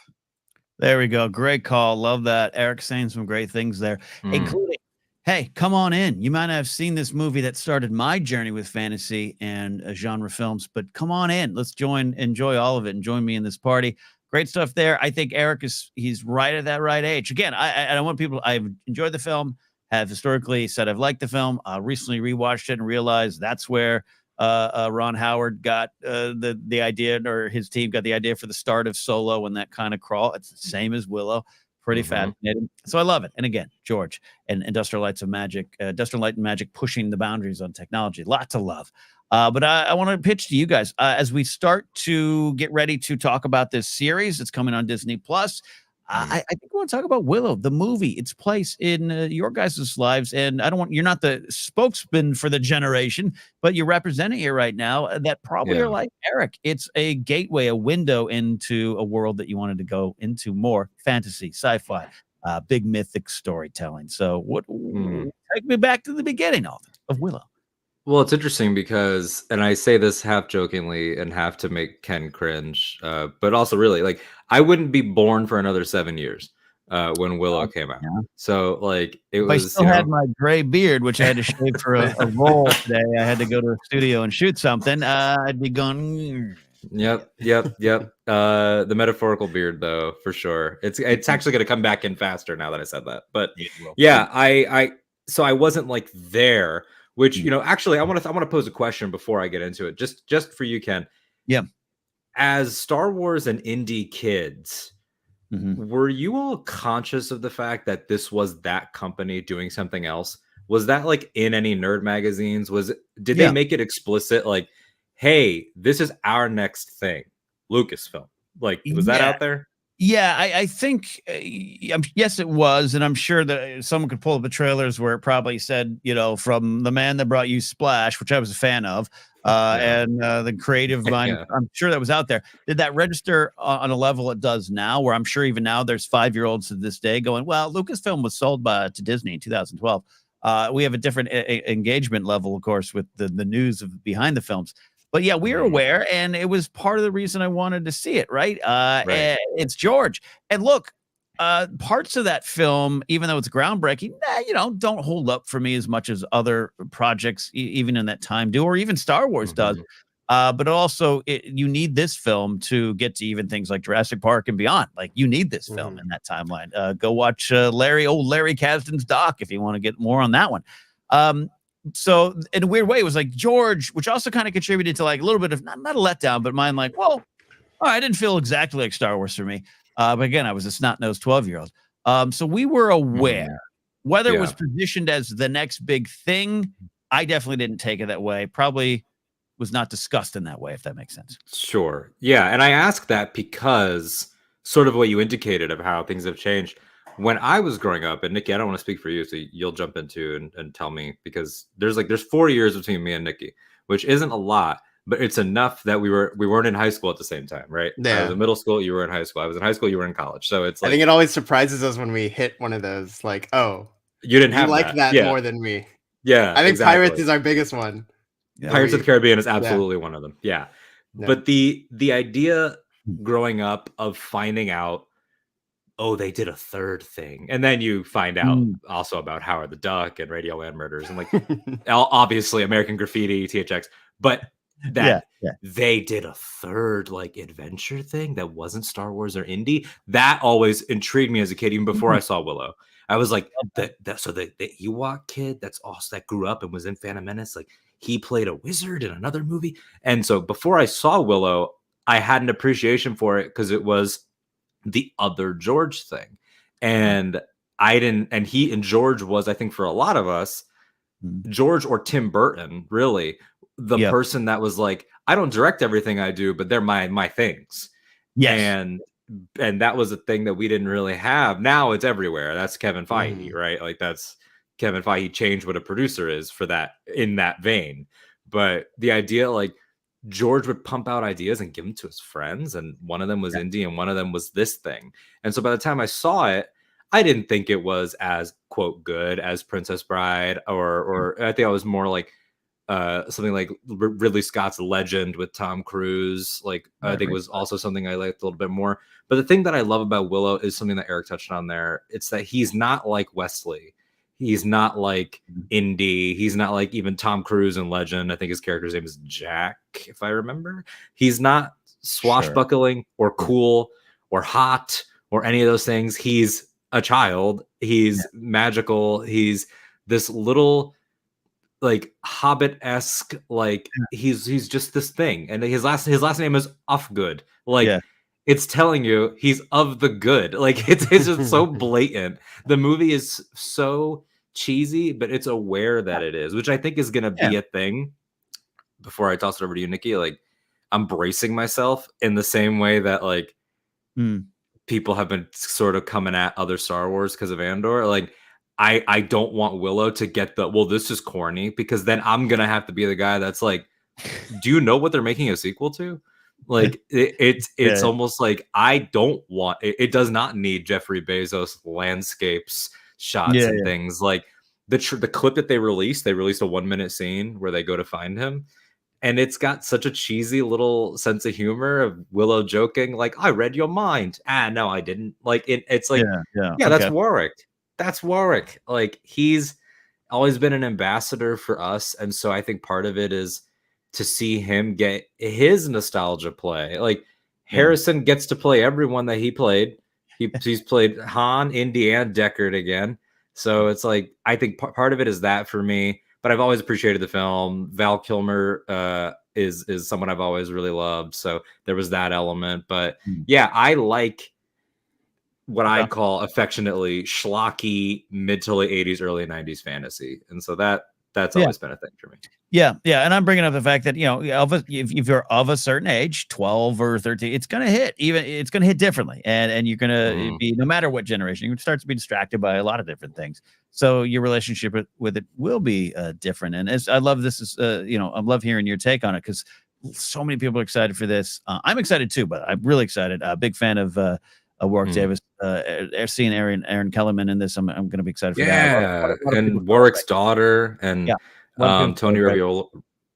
There we go. Great call. Love that. Eric saying some great things there, including, hey, come on in. You might not have seen this movie that started my journey with fantasy and genre films, but come on in. Let's enjoy all of it, and join me in this party. Great stuff there. I think Eric he's right at that right age. Again, I want people. I've enjoyed the film. Have historically said I've liked the film. Recently rewatched it and realized that's where Ron Howard got the idea, or his team got the idea for the start of Solo and that kind of crawl. It's the same as Willow. Pretty fascinating. So I love it. And again, George and Industrial Light and Magic pushing the boundaries on technology. Lots of love. But I want to pitch to you guys as we start to get ready to talk about this series. It's coming on Disney Plus. I think we want to talk about Willow, the movie, its place in your guys' lives. And you're not the spokesman for the generation, but you're representing it right now that probably are like Eric. It's a gateway, a window into a world that you wanted to go into more: fantasy, sci-fi, big mythic storytelling. So take me back to the beginning of Willow. Well, it's interesting because, and I say this half jokingly and half to make Ken cringe, but also really, like, I wouldn't be born for another 7 years when Willow came out. Yeah. So, like, I still had my gray beard, which I had to shave for a role today. I had to go to a studio and shoot something. I'd be going. Yep. The metaphorical beard, though, for sure. It's actually going to come back in faster now that I said that. But yeah, so I wasn't like there. Which, actually, I want to pose a question before I get into it, just for you, Ken. Yeah. As Star Wars and indie kids, were you all conscious of the fact that this was that company doing something else? Was that like in any nerd magazines? Did they make it explicit, like, hey, this is our next thing, Lucasfilm? Like, was that out there? Yeah, I think, yes, it was. And I'm sure that someone could pull up the trailers where it probably said, from the man that brought you Splash, which I was a fan of, and the creative mind. I'm sure that was out there. Did that register on a level it does now, where I'm sure even now there's 5-year-olds to this day going, well, Lucasfilm was sold to Disney in 2012. We have a different engagement level, of course, with the news of behind the films. But yeah, we were aware, and it was part of the reason I wanted to see it, right? Right. It's George. And look, parts of that film, even though it's groundbreaking, don't hold up for me as much as other projects, even in that time do, or even Star Wars does. But also, you need this film to get to even things like Jurassic Park and beyond. Like, you need this film in that timeline. Go watch Larry Kasdan's doc if you want to get more on that one. So in a weird way, it was like George, which also kind of contributed to like a little bit of not a letdown, but mine, like, well, I didn't feel exactly like Star Wars for me. But again, I was a snot-nosed 12-year-old. So we were aware. Whether it was positioned as the next big thing, I definitely didn't take it that way. Probably was not discussed in that way, if that makes sense. Sure. Yeah. And I ask that because sort of what you indicated of how things have changed. When I was growing up, and Nikki, I don't want to speak for you, so you'll jump into and tell me, because there's 4 years between me and Nikki, which isn't a lot, but it's enough that we weren't in high school at the same time, right? Yeah. I was in middle school, you were in high school. I was in high school, you were in college. So it's like, I think it always surprises us when we hit one of those, like, oh, you didn't have that more than me. Yeah. I think Pirates is our biggest one. Yeah. Pirates of the Caribbean is absolutely one of them. Yeah. But the idea growing up of finding out, oh, they did a third thing. And then you find out also about Howard the Duck and Radioland Murders and, like, obviously American Graffiti, THX, but that they did a third, like, adventure thing that wasn't Star Wars or indie. That always intrigued me as a kid, even before I saw Willow. I was like, the Ewok kid that grew up and was in Phantom Menace, like, he played a wizard in another movie. And so before I saw Willow, I had an appreciation for it because it was the other George thing. And I didn't, and he and George was, I think, for a lot of us, George or Tim Burton, really, the person that was like, I don't direct everything I do, but they're my things. Yes. And that was a thing that we didn't really have. Now it's everywhere. That's Kevin Feige, right? Like, that's Kevin Feige changed what a producer is for that in that vein. But the idea, like George would pump out ideas and give them to his friends, and one of them was indie and one of them was this thing. And so by the time I saw it, I didn't think it was as quote good as Princess Bride, or I think I was more like something like Ridley Scott's Legend with Tom Cruise. Like I think was also something I liked a little bit more. But the thing that I love about Willow is something that Eric touched on there. It's that he's not like Wesley. He's not like Indy. He's not like even Tom Cruise in Legend. I think his character's name is Jack, if I remember. He's not swashbuckling or cool or hot or any of those things. He's a child. He's magical. He's this little like Hobbit-esque, like he's just this thing. And his last name is Ufgood. Like it's telling you he's of the good. Like it's just so blatant. The movie is so cheesy, but it's aware that it is, which I think is gonna be a thing. Before I toss it over to you, Nikki, like I'm bracing myself in the same way that like people have been sort of coming at other Star Wars because of Andor. Like I don't want Willow to get this is corny, because then I'm gonna have to be the guy that's like, do you know what they're making a sequel to? Like it's almost like I don't want it. It does not need Jeffrey Bezos landscapes shots and things. Like the clip that they released a 1-minute scene where they go to find him, and it's got such a cheesy little sense of humor of Willow joking like, I read your mind. No, I didn't. Like it's like that's Warwick. That's Warwick. Like he's always been an ambassador for us, and so I think part of it is to see him get his nostalgia play. Like Harrison gets to play everyone that he played. He's played Han, Indy, and Deckard again. So it's like, I think part of it is that for me, but I've always appreciated the film. Val Kilmer is someone I've always really loved. So there was that element, but yeah, I like what I call affectionately schlocky mid to late 80s, early 90s fantasy. And so that's always been a thing for me. Yeah. And I'm bringing up the fact that, if you're of a certain age, 12 or 13, it's going to hit differently. And you're going to be, no matter what generation, you start to be distracted by a lot of different things. So your relationship with it will be different. And I love this I love hearing your take on it, because so many people are excited for this. I'm excited too, but I'm really excited. Big fan of Warwick Davis, seeing Aaron Kellerman in this. I'm going to be excited for that. And Warwick's daughter and Tony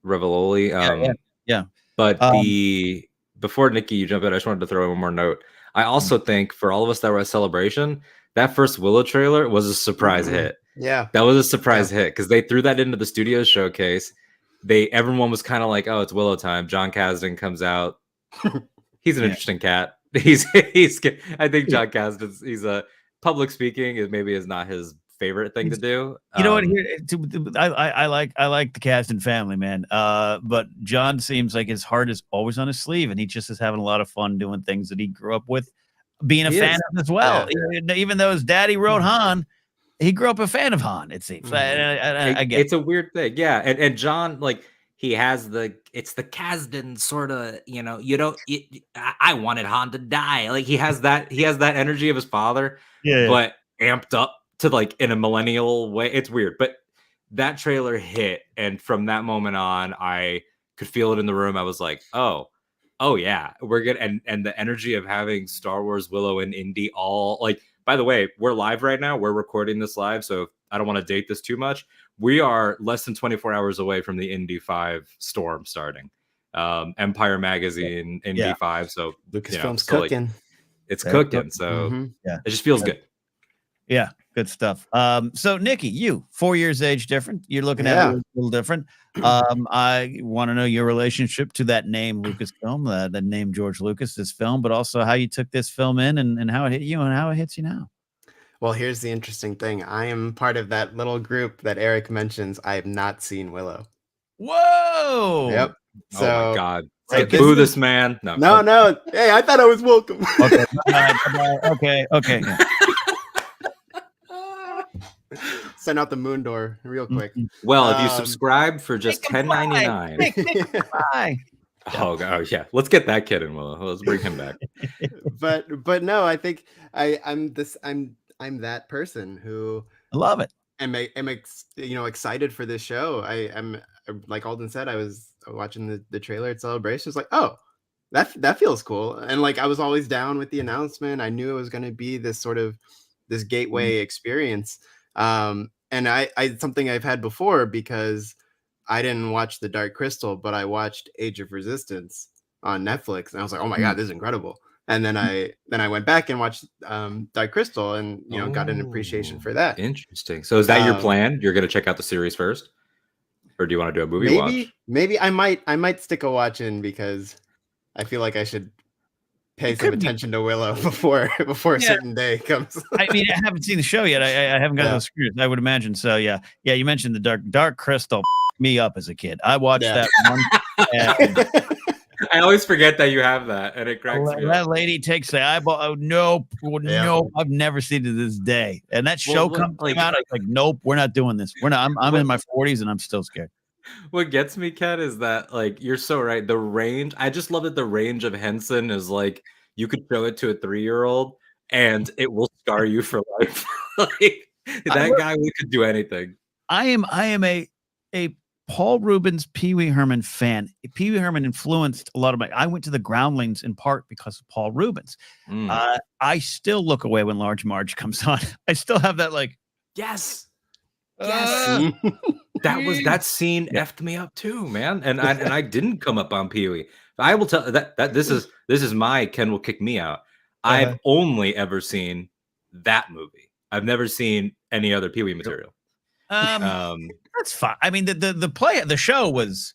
Revololi. But before Nikki, you jump in, I just wanted to throw in one more note. I also think for all of us that were at Celebration, that first Willow trailer was a surprise hit. Yeah, that was a surprise hit, because they threw that into the studio showcase. Everyone was kind of like, oh, it's Willow time. John Kasdan comes out. He's an interesting cat. He's I think John Kasdan, he's a public speaking is not his favorite thing to do. You know what? I like the Kasdan family, man. But John seems like his heart is always on his sleeve, and he just is having a lot of fun doing things that he grew up with, being a fan of as well. Yeah. Even though his daddy wrote Han, he grew up a fan of Han, it seems. I get it's a weird thing. Yeah. And John, like, he has it's the Kasdan sort of, I wanted Han to die. Like he has that energy of his father, but amped up to like in a millennial way. It's weird, but that trailer hit. And from that moment on, I could feel it in the room. I was like, oh yeah, we're good. And the energy of having Star Wars, Willow, and Indy all like, by the way, we're live right now. We're recording this live. So I don't want to date this too much. We are less than 24 hours away from the Indy 5 storm starting. Empire Magazine, Indy 5. So Lucasfilm's cooking. Like, it's cooking. So it just feels good. Yeah, good stuff. So Nikki, you 4 years age different. You're looking at it a little different. I want to know your relationship to that name Lucasfilm, the name George Lucas, this film, but also how you took this film in and how it hit you and how it hits you now. Well, here's the interesting thing. I am part of that little group that Eric mentions. I have not seen Willow. Whoa. Yep. So, oh my God. Boo this man. No. Hey, I thought I was welcome. Okay. Send out the moon door real quick. Well, if you subscribe for just $10.99. Oh yeah, let's get that kid in, Willow. Let's bring him back. but no, I think I'm that person who I love it. excited for this show. I'm like Alden said, I was watching the trailer at Celebration. It's like, oh, that feels cool. And like I was always down with the announcement. I knew it was going to be this sort of this gateway experience. And I something I've had before, because I didn't watch The Dark Crystal, but I watched Age of Resistance on Netflix, and I was like, oh my god, this is incredible. And then I went back and watched Dark Crystal, and got an appreciation for that. Interesting. So is that your plan? You're going to check out the series first, or do you want to do a movie watch? Maybe I might stick a watch in, because I feel like I should pay some attention to Willow before a certain day comes. I mean, I haven't seen the show yet. I haven't got those screws. I would imagine so. Yeah. You mentioned the Dark Crystal me up as a kid. I watched that one. I always forget that you have that, and it cracks me up. That lady takes the eyeball. Oh no, I've never seen it to this day. And that show comes out. I was like, nope, we're not doing this. We're not. I'm in my 40s and I'm still scared. What gets me, Ken, is that like you're so right. The range. I just love that the range of Henson is like you could show it to a 3-year-old and it will scar you for life. Like that guy, we could do anything. I am a Paul Rubens, Pee Wee Herman fan. Pee Wee Herman influenced a lot of I went to the Groundlings in part because of Paul Rubens. I still look away when Large Marge comes on. I still have that like, yes. That scene effed me up too, man. And I didn't come up on Pee Wee. I will tell that this is my Ken will kick me out. I've only ever seen that movie. I've never seen any other Pee Wee material. That's fine. I mean, the show was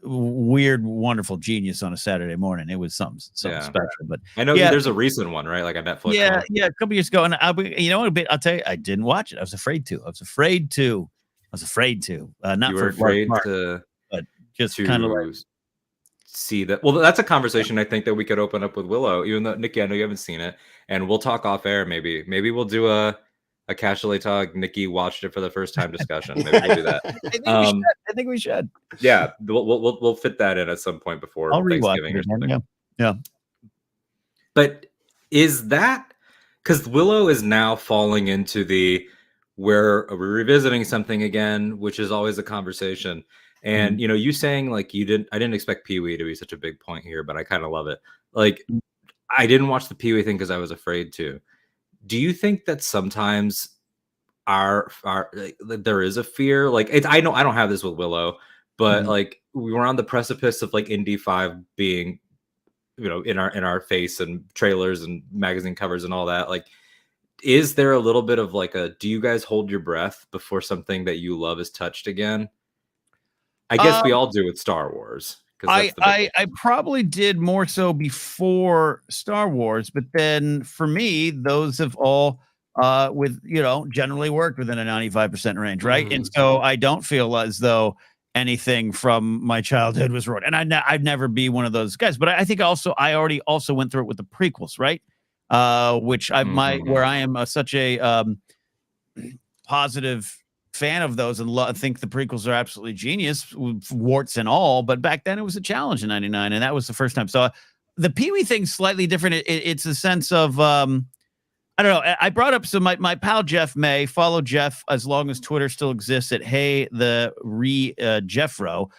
weird, wonderful genius on a Saturday morning. It was something special. But I know there's a recent one, right? Like on Netflix. Yeah, a couple years ago. And I'll tell you, I didn't watch it. I was afraid to. Not you were afraid to, but just kind of like see that. Well, that's a conversation I think that we could open up with Willow. Even though Nikki, I know you haven't seen it, and we'll talk off air. Maybe we'll do a Casterly Talk. Nikki watched it for the first time discussion. Maybe we'll do that. I think we should. Yeah, we'll fit that in at some point before Thanksgiving or something. Yeah. But is that because Willow is now falling into the where we're revisiting something again, which is always a conversation. And you saying like I didn't expect Pee Wee to be such a big point here, but I kind of love it. Like I didn't watch the Pee Wee thing because I was afraid to. Do you think that sometimes there is a fear? Like I know I don't have this with Willow, but like we were on the precipice of like Indy 5 being, in our face and trailers and magazine covers and all that. Like, is there a little bit of like do you guys hold your breath before something that you love is touched again? I guess we all do with Star Wars. I probably did more so before Star Wars, but then for me, those have all generally worked within a 95% range, right? And so I don't feel as though anything from my childhood was ruined. And I'd never be one of those guys. But I think I already also went through it with the prequels, right? Which where I am such a positive fan of those and think the prequels are absolutely genius, warts and all. But back then it was a challenge in '99, and that was the first time. So the Pee Wee thing's slightly different. It's a sense of I don't know. I brought up my pal Jeff May. Follow Jeff as long as Twitter still exists at Jeffro.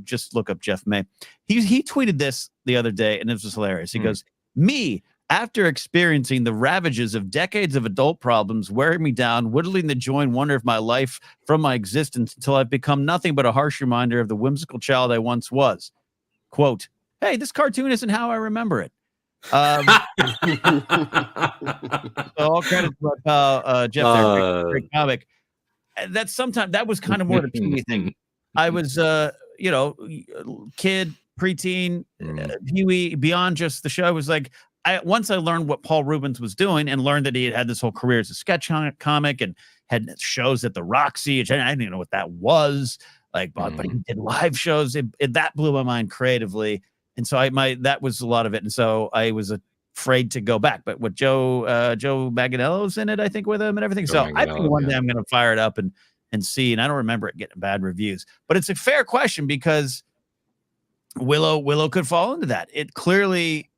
Just look up Jeff May. He tweeted this the other day, and it was hilarious. He goes, "Me, after experiencing the ravages of decades of adult problems wearing me down, whittling the joy and wonder of my life from my existence until I've become nothing but a harsh reminder of the whimsical child I once was." Quote, "Hey, this cartoon isn't how I remember it." So all credit to my pal Jeff there, great comic. That's sometimes that was kind of more the Pee Wee thing. I was kid, preteen, Pee Wee, beyond just the show. Was like once I learned what Paul Rubens was doing and learned that he had this whole career as a sketch comic and had shows at the Roxy, which I didn't even know what that was. Like, but he did live shows. That blew my mind creatively. And so that was a lot of it. And so I was afraid to go back. But with Joe Manganiello's in it, I think, with him and everything. So I think one day I'm going to fire it up and see. And I don't remember it getting bad reviews. But it's a fair question because Willow could fall into that. It clearly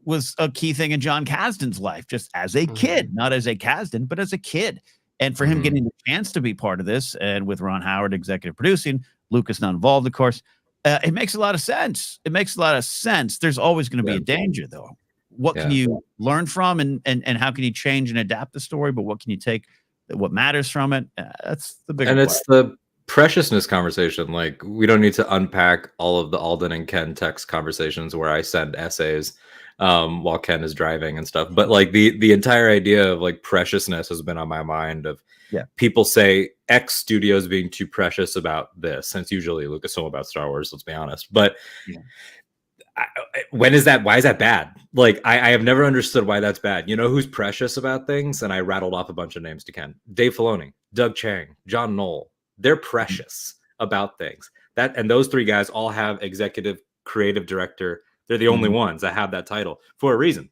was a key thing in John Kasdan's life, just as a kid, not as a Kasdan, but as a kid. And for him getting the chance to be part of this, and with Ron Howard executive producing, Lucas not involved, of course, it makes a lot of sense. It makes a lot of sense. There's always going to be a danger, though. What can you learn from, and how can you change and adapt the story? But what can you take? What matters from it? That's the big. And it's the preciousness conversation. Like, we don't need to unpack all of the Alden and Ken text conversations where I send essays while Ken is driving and stuff. But like the entire idea of like preciousness has been on my mind. Of people say X studios being too precious about this, and it's usually Lucasfilm about Star Wars. Let's be honest. But why is that bad? Like, I have never understood why that's bad. You know who's precious about things? And I rattled off a bunch of names to Ken. Dave Filoni, Doug Chiang, John Knoll. They're precious about things. And those three guys all have executive creative director. They're the only ones that have that title for a reason.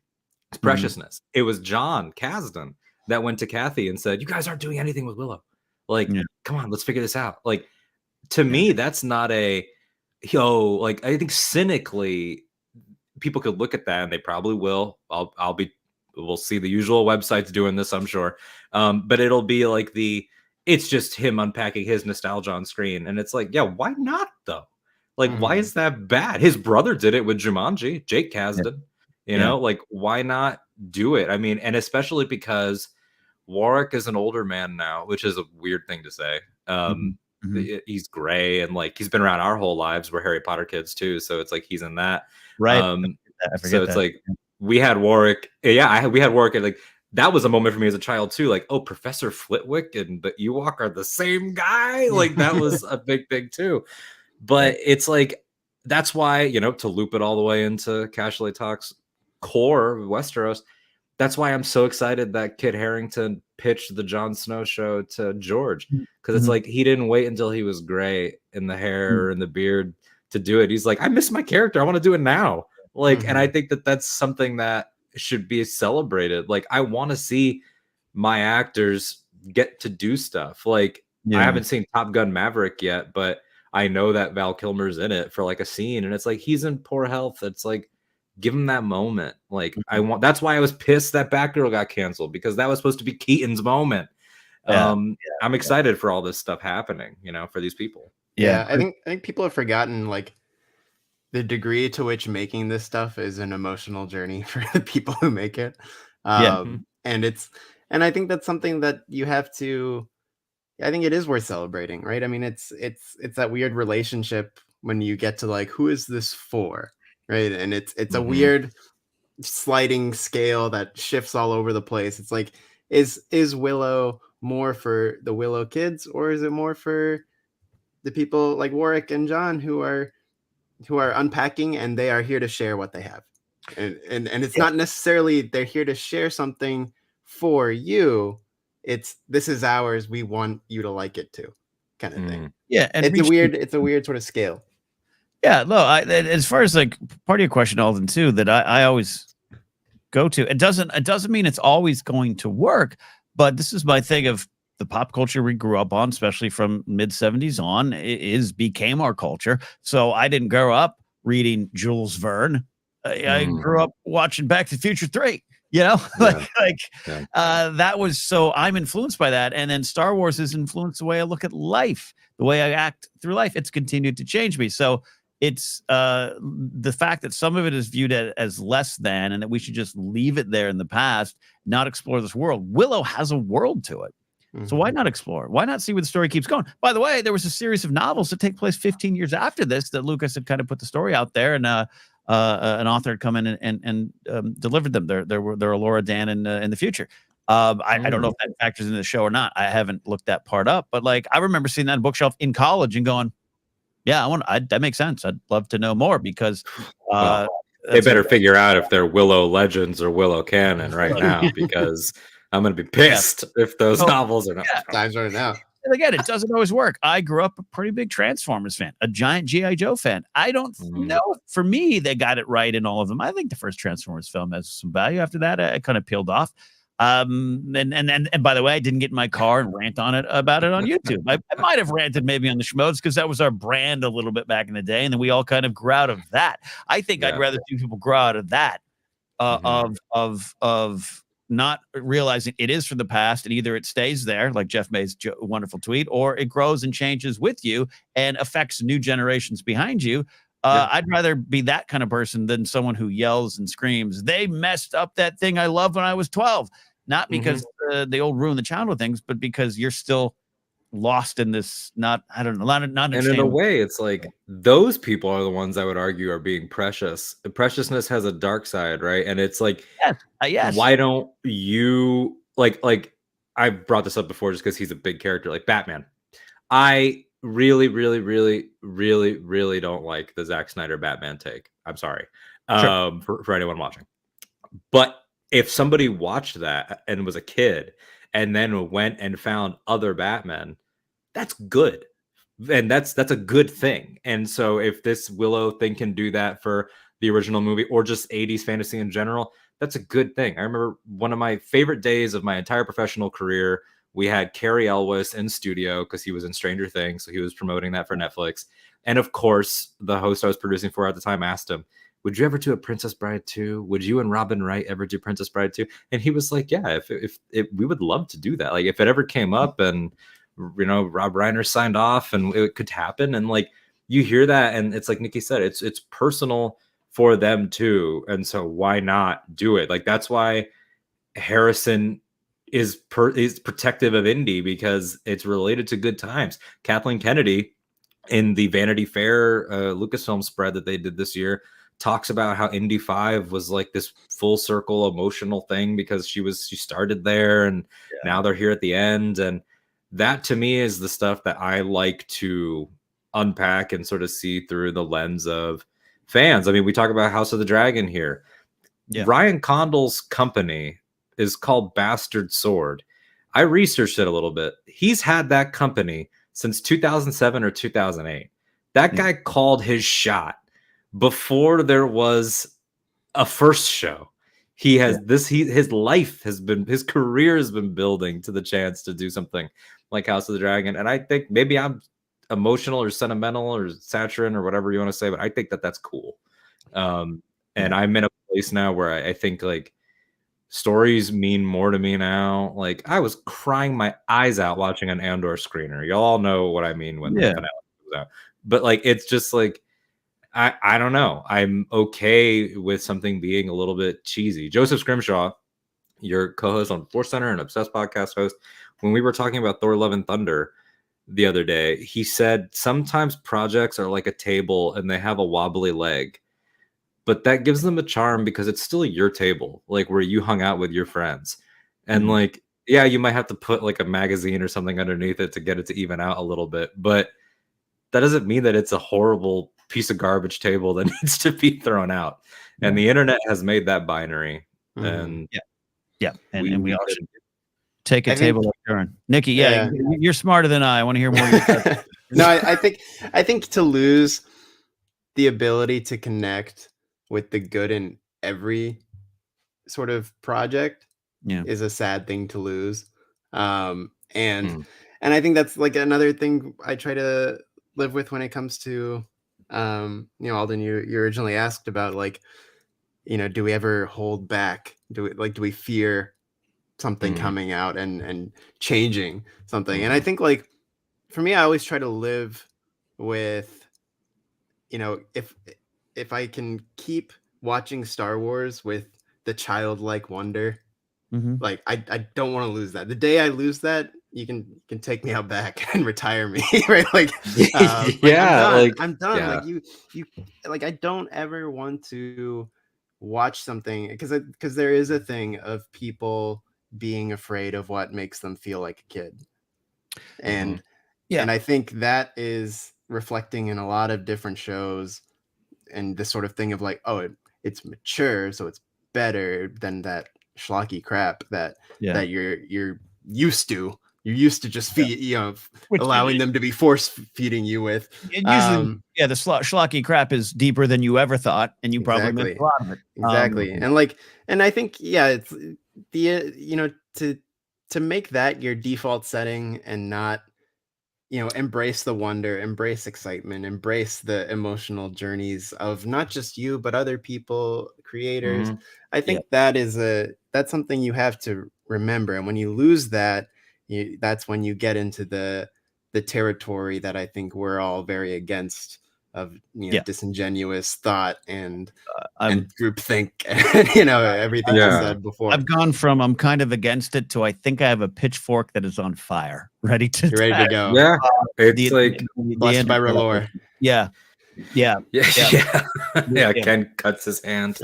It's preciousness. It was John Kasdan that went to Kathy and said, "You guys aren't doing anything with Willow. Like, come on, let's figure this out." Like, to me, that's not like, I think cynically people could look at that, and they probably will. We'll see the usual websites doing this, I'm sure. But it'll be like it's just him unpacking his nostalgia on screen. And it's like, yeah, why not though? Like, why is that bad? His brother did it with Jumanji, Jake Kasdan, you know, like, why not do it? I mean, and especially because Warwick is an older man now, which is a weird thing to say. He's gray, and like, he's been around our whole lives. We're Harry Potter kids too. So it's like, he's in that. Right. So it's like, we had Warwick. We had Warwick, and like, that was a moment for me as a child too. Like, oh, Professor Flitwick and the Ewok are the same guy. Like, that was a big thing too. But it's like, that's why, you know, to loop it all the way into Casterly Talk's core of Westeros, that's why I'm so excited that Kit Harington pitched the Jon Snow show to George. Because it's like, he didn't wait until he was gray in the hair and the beard to do it. He's like, I miss my character. I want to do it now. Like, and I think that that's something that should be celebrated. Like, I want to see my actors get to do stuff. Like, I haven't seen Top Gun Maverick yet, but I know that Val Kilmer's in it for like a scene, and it's like, he's in poor health. It's like, give him that moment. Like, that's why I was pissed that Batgirl got canceled, because that was supposed to be Keaton's moment. I'm excited for all this stuff happening, you know, for these people. I think people have forgotten like the degree to which making this stuff is an emotional journey for the people who make it. And I think that's something that you have to, I think it is worth celebrating, right? I mean, it's that weird relationship when you get to like, who is this for, right? And it's a weird sliding scale that shifts all over the place. It's like, is Willow more for the Willow kids, or is it more for the people like Warwick and John who are unpacking, and they are here to share what they have, and it's not necessarily they're here to share something for you. It's, this is ours, we want you to like it too, kind of thing. And it's a weird sort of scale. No, as far as like part of your question, Alden, too, that I always go to, it doesn't mean it's always going to work, but this is my thing of the pop culture we grew up on, especially from mid-70s on, became our culture. So I didn't grow up reading Jules Verne. I grew up watching Back to the Future 3. You know, that was, so I'm influenced by that. And then Star Wars has influenced the way I look at life, the way I act through life. It's continued to change me. So it's the fact that some of it is viewed as less than, and that we should just leave it there in the past, not explore this world. Willow has a world to it. So why not explore? Why not see where the story keeps going? By the way, there was a series of novels that take place 15 years after this that Lucas had kind of put the story out there, and an author had come in and delivered them. There were Laura Dan in the future. I don't know if that factors into the show or not. I haven't looked that part up, but like, I remember seeing that on a bookshelf in college and going, yeah, that makes sense. I'd love to know more, because they better figure out if they're Willow Legends or Willow Canon right now, because I'm going to be pissed if those novels are not. Time's running out. And again, it doesn't always work. I grew up a pretty big Transformers fan, a giant G.I. Joe fan. I don't know. For me, they got it right in all of them. I think the first Transformers film has some value. After that, I kind of peeled off. And by the way, I didn't get in my car and rant about it on YouTube. I might have ranted maybe on the Schmoes, because that was our brand a little bit back in the day, and then we all kind of grew out of that. I think I'd rather see people grow out of that, of not realizing it is from the past, and either it stays there, like Jeff May's wonderful tweet, or it grows and changes with you and affects new generations behind you. I'd rather be that kind of person than someone who yells and screams, they messed up that thing I loved when I was 12. Not because they all ruin the childhood things, but because you're still lost in this, not and in a way, it's like those people are the ones I would argue are being precious. The preciousness has a dark side, right? And it's like, yes. Why don't you like I brought this up before just because he's a big character, like Batman. I really don't like the Zack Snyder Batman take. I'm sorry. For anyone watching. But if somebody watched that and was a kid and then went and found other Batman, that's good. And that's a good thing. And so if this Willow thing can do that for the original movie or just 80s fantasy in general, that's a good thing. I remember one of my favorite days of my entire professional career. We had Cary Elwes in studio because he was in Stranger Things. So he was promoting that for Netflix. And of course, the host I was producing for at the time asked him, would you ever do a Princess Bride 2? Would you and Robin Wright ever do Princess Bride 2? And he was like, yeah, if we would love to do that. Like if it ever came up and, you know, Rob Reiner signed off and it could happen. And like, you hear that. And it's like Nikki said, it's personal for them too. And so why not do it? Like, that's why Harrison is protective of Indy, because it's related to good times. Kathleen Kennedy in the Vanity Fair Lucasfilm spread that they did this year talks about how Indy 5 was like this full circle emotional thing because she started there and now they're here at the end. And that to me is the stuff that I like to unpack and sort of see through the lens of fans. I mean, we talk about House of the Dragon here. Ryan Condal's company is called Bastard Sword. I researched it a little bit. He's had that company since 2007 or 2008. That guy called his shot before there was a first show. He has his life has been, his career has been building to the chance to do something like House of the Dragon. And I think maybe I'm emotional or sentimental or saturn or whatever you want to say, but I think that that's cool. And I'm in a place now where I think like stories mean more to me now. Like I was crying my eyes out watching an Andor screener. Y'all all know what I mean when the finale comes out. But like it's just like I don't know. I'm okay with something being a little bit cheesy. Joseph Scrimshaw, your co-host on Force Center and Obsessed podcast host, when we were talking about Thor: Love and Thunder the other day, he said sometimes projects are like a table and they have a wobbly leg, but that gives them a charm because it's still your table, like where you hung out with your friends. And like, yeah, you might have to put like a magazine or something underneath it to get it to even out a little bit, but that doesn't mean that it's a horrible piece of garbage table that needs to be thrown out. And the internet has made that binary. And and we all should take a table like Karen. Nikki, you're smarter than I want to hear more. No, I think to lose the ability to connect with the good in every sort of project is a sad thing to lose. And I think that's like another thing I try to live with when it comes to Alden, you originally asked about like, do we ever hold back? Do we fear something coming out and changing something? And I think like for me, I always try to live with, if I can keep watching Star Wars with the childlike wonder, like I don't want to lose that. The day I lose that, you can take me out back and retire me, right? Like, I'm done. Yeah. Like you, like I don't ever want to watch something because there is a thing of people being afraid of what makes them feel like a kid, and I think that is reflecting in a lot of different shows, and this sort of thing of like, oh, it's mature, so it's better than that schlocky crap that you're used to. You're used to just feed, allowing them to be force feeding you with. Usually, the schlocky crap is deeper than you ever thought, and you probably missed a lot of it. Exactly, and I think it's the to make that your default setting and not embrace the wonder, embrace excitement, embrace the emotional journeys of not just you, but other people, creators. Mhm. I think that's something you have to remember. And when you lose that, that's when you get into the territory that I think we're all very against of, disingenuous thought and groupthink and, everything you said before. I've gone from I'm kind of against it to I think I have a pitchfork that is on fire, ready to You're ready to go. Yeah, it's like blessed by Relore. Yeah. Ken cuts his hand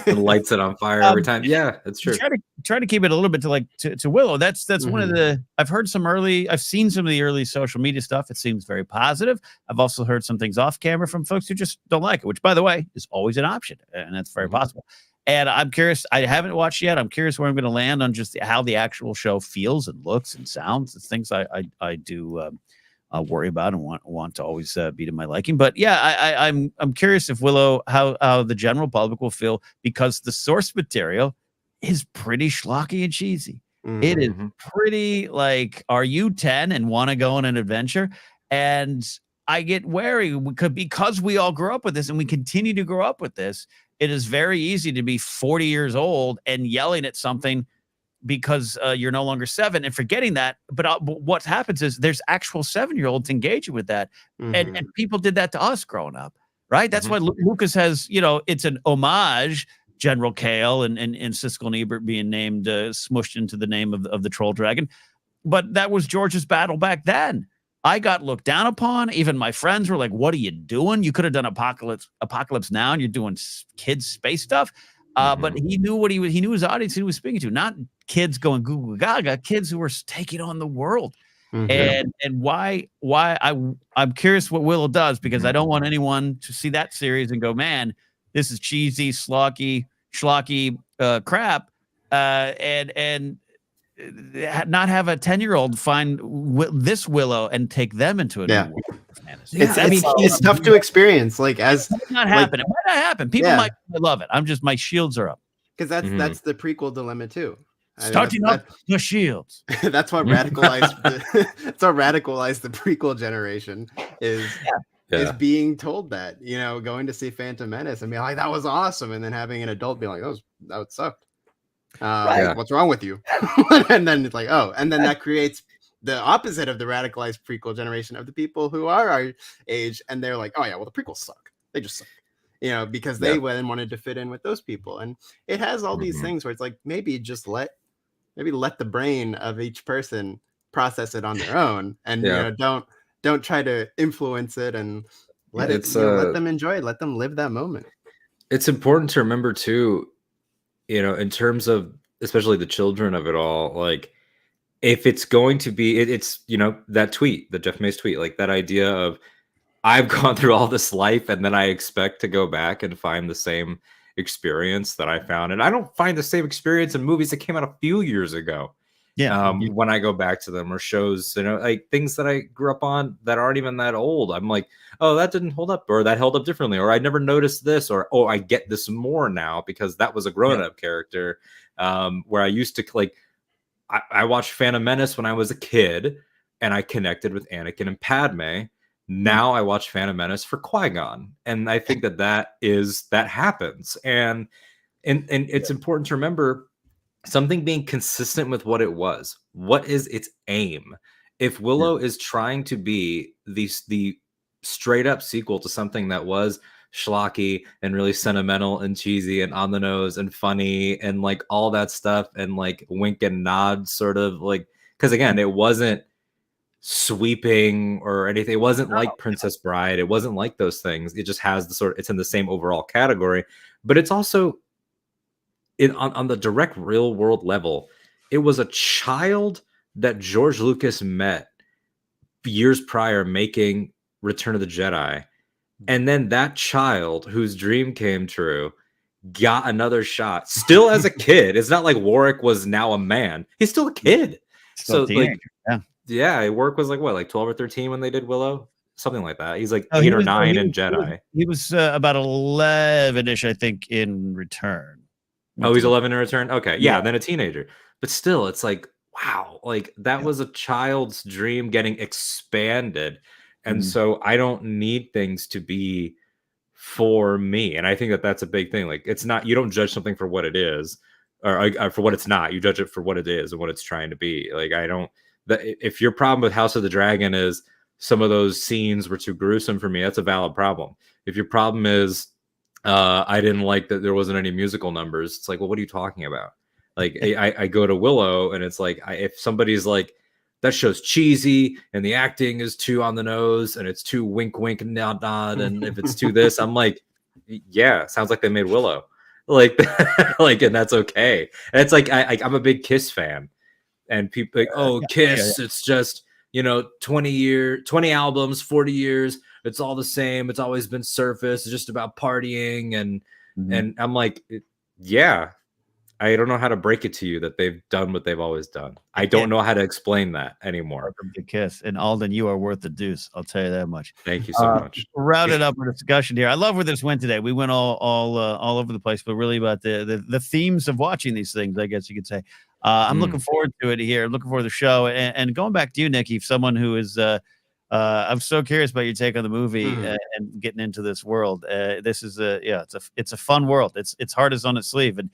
and lights it on fire every time. Yeah, it's true. Try to keep it a little bit to like to Willow. That's one of the I've seen some of the early social media stuff. It seems very positive. I've also heard some things off camera from folks who just don't like it, which by the way is always an option, and that's very possible. And I'm curious. I haven't watched yet. I'm curious where I'm going to land on just how the actual show feels and looks and sounds. It's things I do worry about and want to always be to my liking. But yeah, I'm curious if Willow how the general public will feel, because the source material is pretty schlocky and cheesy. It is pretty like, are you 10 and want to go on an adventure? And I get wary because we all grew up with this and we continue to grow up with this. It is very easy to be 40 years old and yelling at something because you're no longer 7 and forgetting that. But what happens is there's actual 7-year-olds engaging with that. And people did that to us growing up, right? That's why Lucas has, it's an homage, General Kale and Siskel and Ebert being named, smushed into the name of the troll dragon. But that was George's battle back then. I got looked down upon. Even my friends were like, what are you doing? You could have done Apocalypse Now and you're doing kids space stuff. But he knew he knew his audience he was speaking to, not kids going goo goo gaga, kids who were taking on the world. And why I'm curious what Willow does, because I don't want anyone to see that series and go, man, this is cheesy, schlocky crap, and not have a 10-year-old find this Willow and take them into a new world of fantasy. It's tough to experience. Like, as it might not happen. It might not happen. People might love it. My shields are up. Because that's the prequel dilemma too. Starting up the shields. That's what radicalized the prequel generation is being told that, going to see Phantom Menace and being like, that was awesome, and then having an adult be like, that sucked. What's wrong with you? And then it's like, and then that creates the opposite of the radicalized prequel generation of the people who are our age, and they're like, the prequels suck. They just suck. Because they then wanted to fit in with those people. And it has all these things where it's like, maybe let the brain of each person process it on their own, and don't try to influence it, and let them enjoy it, let them live that moment. It's important to remember too, in terms of especially the children of it all, like, if it's going to be, it's that tweet, the Jeff Mace tweet, like that idea of, I've gone through all this life and then I expect to go back and find the same experience that I found. And I don't find the same experience in movies that came out a few years ago. When I go back to them, or shows, like things that I grew up on that aren't even that old. I'm like, oh, that didn't hold up, or that held up differently, or I never noticed this, or, oh, I get this more now because that was a grown-up character. Where I used to, like, I watched Phantom Menace when I was a kid and I connected with Anakin and Padme. Now I watch Phantom Menace for Qui-Gon. And I think that happens. And it's important to remember something being consistent with what it was. What is its aim? If Willow is trying to be the straight up sequel to something that was schlocky and really sentimental and cheesy and on the nose and funny and like all that stuff and like wink and nod sort of, like, because again, it wasn't sweeping or anything. It wasn't like Princess Bride. It wasn't like those things. It just has it's in the same overall category, but it's also on the direct real world level. It was a child that George Lucas met years prior making Return of the Jedi. And then that child whose dream came true got another shot still as a kid. It's not like Warwick was now a man. He's still a kid. Still so like, Warwick was like, what, like 12 or 13 when they did Willow? Something like that. He's like 8 or 9 in Jedi. He was about 11-ish, I think, in Return. Oh, he's 11 in Return? Okay. Yeah, then a teenager. But still, it's like, wow, like that was a child's dream getting expanded. And Mhm. so I don't need things to be for me. And I think that that's a big thing. Like, it's not, you don't judge something for what it is, or for what it's not. You judge it for what it is and what it's trying to be. Like, I don't, if your problem with House of the Dragon is some of those scenes were too gruesome for me, that's a valid problem. If your problem is I didn't like that there wasn't any musical numbers, it's like, well, what are you talking about? Like, I go to Willow and it's like, if somebody's like, that show's cheesy and the acting is too on the nose and it's too wink wink and nod nod, and if it's too this, I'm like, yeah, sounds like they made Willow, like like, and that's okay. And it's like, I'm a big Kiss fan, and people like, oh, Kiss, it's just, 20 albums, 40 years, it's all the same, it's always been surface, it's just about partying, and I'm like, yeah, I don't know how to break it to you that they've done what they've always done. I don't know how to explain that anymore. The Kiss. And Alden, you are worth the deuce. I'll tell you that much. Thank you so much. Rounded up our discussion here. I love where this went today. We went all over the place, but really about the themes of watching these things, I guess you could say. I'm looking forward to it here. Looking forward to the show. And going back to you, Nikki, someone who is I'm so curious about your take on the movie and getting into this world. This is it's a fun world. It's hard as on its sleeve, and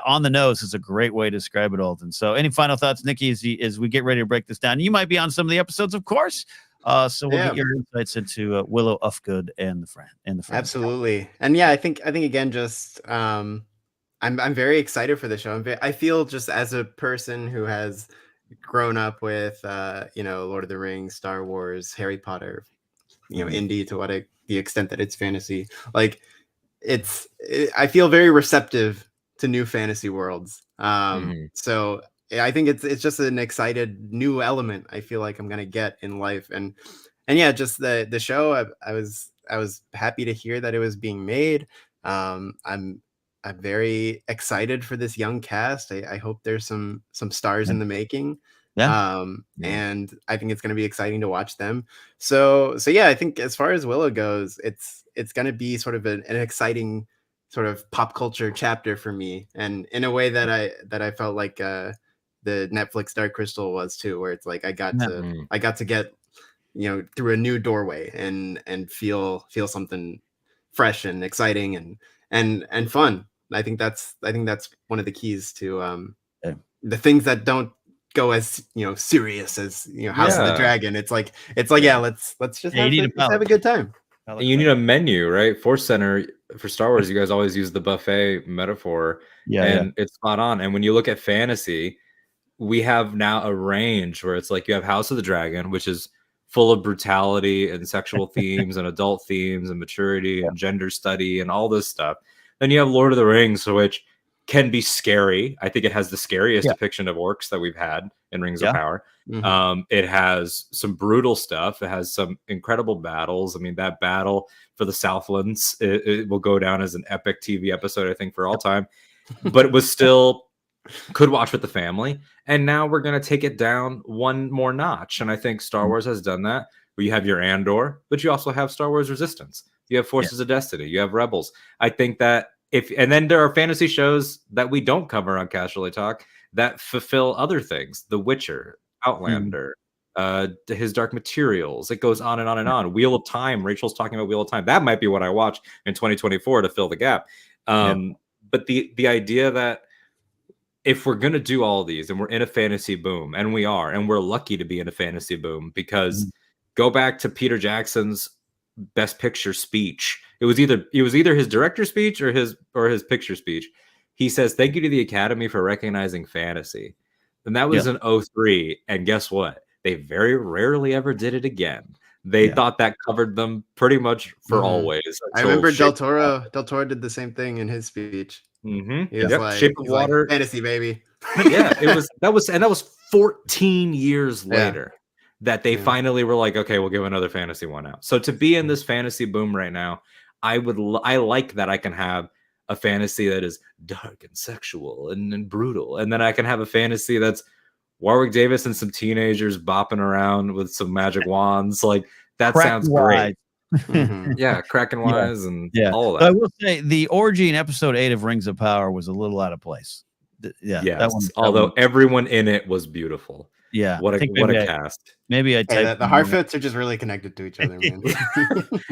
on the nose is a great way to describe it, Alden. So, any final thoughts, Nikki, as we get ready to break this down? You might be on some of the episodes, of course. So we'll get your insights into Willow, Ufgood, and the friend. Absolutely, and yeah, I think again, just I'm very excited for the show. I feel just as a person who has grown up with Lord of the Rings, Star Wars, Harry Potter, indie to the extent that it's fantasy, like I feel very receptive to new fantasy worlds. So I think it's just an excited new element I feel like I'm gonna get in life, and yeah, just the show. I was happy to hear that it was being made. I'm very excited for this young cast. I hope there's some stars in the making. And I think it's going to be exciting to watch them. So yeah, I think as far as Willow goes, it's going to be sort of an exciting sort of pop culture chapter for me, and in a way that I felt like the Netflix Dark Crystal was too, where it's like I got to get through a new doorway and feel something fresh and exciting and fun. I think that's one of the keys to the things that don't go as serious as House of the Dragon. It's like yeah, let's just have a good time. And you need a menu, right? Force Center for Star Wars, you guys always use the buffet metaphor, and it's spot on. And when you look at fantasy, we have now a range where it's like you have House of the Dragon, which is full of brutality and sexual themes and adult themes and maturity and gender study and all this stuff. Then you have Lord of the Rings, which can be scary. I think it has the scariest depiction of orcs that we've had in Rings of Power. It has some brutal stuff. It has some incredible battles. I mean, that battle for the Southlands, it will go down as an epic TV episode, I think, for all time. But it was still could watch with the family. And now we're going to take it down one more notch. And I think Star Wars has done that, where you have your Andor, but you also have Star Wars Resistance. You have Forces of Destiny. You have Rebels. I think that and then there are fantasy shows that we don't cover on Casterly Talk that fulfill other things. The Witcher, Outlander, His Dark Materials. It goes on and on and on. Wheel of Time. Rachel's talking about Wheel of Time. That might be what I watch in 2024 to fill the gap. But the idea that if we're going to do all of these and we're in a fantasy boom, and we are, and we're lucky to be in a fantasy boom, because go back to Peter Jackson's Best Picture speech. It was either his director speech or his picture speech. He says, "Thank you to the Academy for recognizing fantasy." And that was in 2003. And guess what? They very rarely ever did it again. They thought that covered them pretty much for always. I remember Del Toro did the same thing in his speech. He was like, Shape of Water, like, fantasy, baby. That was 14 years later that they finally were like, okay, we'll give another fantasy one out. So to be in this fantasy boom right now, I like that I can have a fantasy that is dark and sexual and brutal, and then I can have a fantasy that's Warwick Davis and some teenagers bopping around with some magic wands. Like, that sounds great. Kraken wise and all of that. I will say the orgy in episode 8 of Rings of Power was a little out of place. Yeah, Yes. that one. Although everyone in it was beautiful. Yeah, What I a think cast. maybe I Hey, typed the Harfoots are just really connected to each other, man.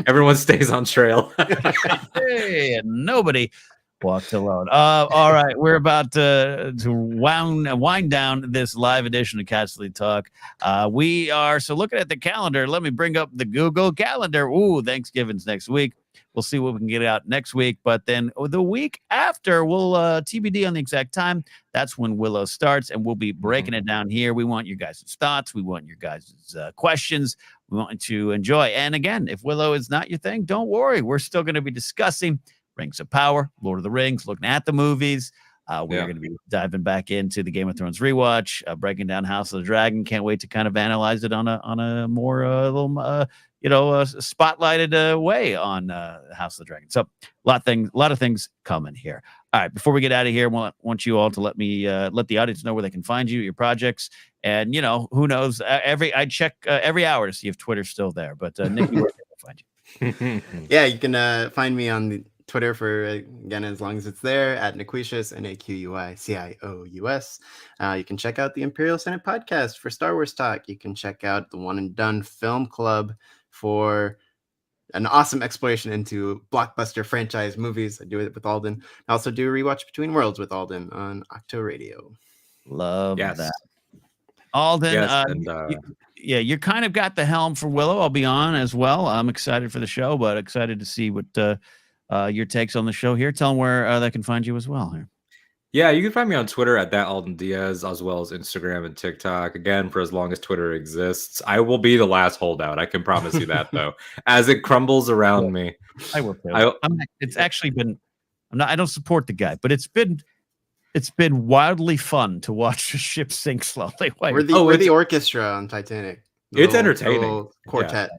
Everyone stays on trail. Hey, and nobody walked alone. All right, we're about to wind down this live edition of Casterly Talk. We are looking at the calendar. Let me bring up the Google Calendar. Ooh, Thanksgiving's next week. We'll see what we can get out next week. But then the week after, we'll TBD on the exact time. That's when Willow starts, and we'll be breaking it down here. We want your guys' thoughts. We want your guys' questions. We want to enjoy. And again, if Willow is not your thing, don't worry. We're still going to be discussing Rings of Power, Lord of the Rings, looking at the movies. We're going to be diving back into the Game of Thrones rewatch, breaking down House of the Dragon. Can't wait to kind of analyze it on a more spotlighted way on House of the Dragon. So a lot of things coming here. All right, before we get out of here, I want you all to let the audience know where they can find you, your projects, and who knows? I check every hour to see if Twitter's still there. But Nikki, where can I find you? Yeah, you can find me on the Twitter for, again, as long as it's there, at Naquicious, NAQUICIOUS. You can check out the Imperial Senate podcast for Star Wars talk. You can check out the One and Done Film Club for an awesome exploration into blockbuster franchise movies. I do it with Alden. I also do Rewatch Between Worlds with Alden on Octo Radio. Love that. Alden, yes, you kind of got the helm for Willow. I'll be on as well. I'm excited for the show, but excited to see what your takes on the show here. Tell them where they can find you as well here. Yeah, you can find me on Twitter at Alden Diaz, as well as Instagram and TikTok. Again, for as long as Twitter exists, I will be the last holdout. I can promise you that, though. As it crumbles around me, I will. It's actually been. I don't support the guy, but it's been wildly fun to watch the ship sink slowly. We're the orchestra on Titanic. It's entertaining. Quartet.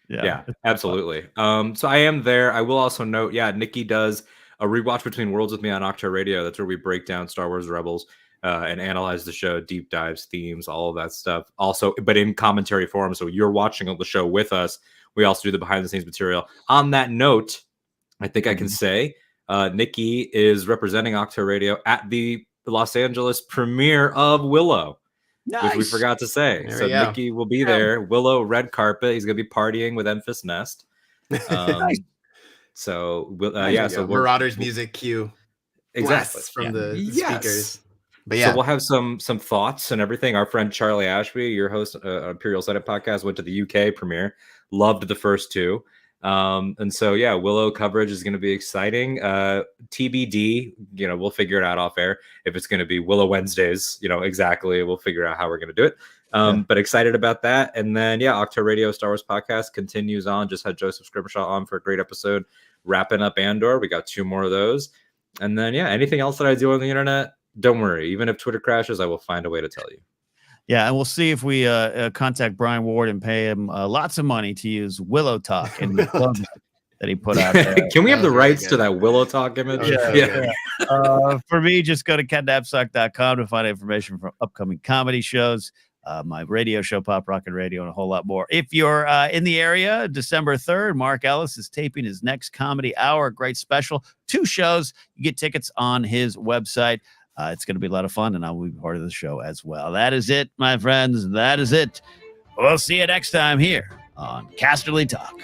Yeah, absolutely. So I am there. I will also note, Nikki does a Rewatch Between Worlds with me on Octo Radio. That's where we break down Star Wars Rebels and analyze the show, deep dives, themes, all of that stuff. Also, but in commentary form. So you're watching the show with us. We also do the behind the scenes material. On that note, I think I can say Nikki is representing Octo Radio at the Los Angeles premiere of Willow. Nice. Which we forgot to say. So Nikki will be there. Willow, red carpet. He's going to be partying with Enfys Nest. Nice. So so Marauders music cue exactly from the speakers. But yeah, so we'll have some thoughts and everything. Our friend Charlie Ashby, your host, Imperial Senate podcast, went to the UK premiere. Loved the first two. And so Willow coverage is going to be exciting. TBD, we'll figure it out off air if it's going to be Willow Wednesdays. Exactly, we'll figure out how we're going to do it. But excited about that. And then Octo Radio Star Wars podcast continues on. Just had Joseph Scrimshaw on for a great episode, wrapping up Andor. We got 2 more of those. And then anything else that I do on the internet, don't worry. Even if Twitter crashes, I will find a way to tell you. Yeah, and we'll see if we contact Brian Ward and pay him lots of money to use Willow Talk and the club that he put out there. Can we have the rights to that Willow Talk image? For me, just go to kennapzok.com to find information from upcoming comedy shows, my radio show, Pop Rocket Radio, and a whole lot more. If you're in the area, December 3rd, Mark Ellis is taping his next comedy hour, great special, 2 shows. You get tickets on his website. It's going to be a lot of fun, and I will be part of the show as well. That is it, my friends. That is it. We'll see you next time here on Casterly Talk.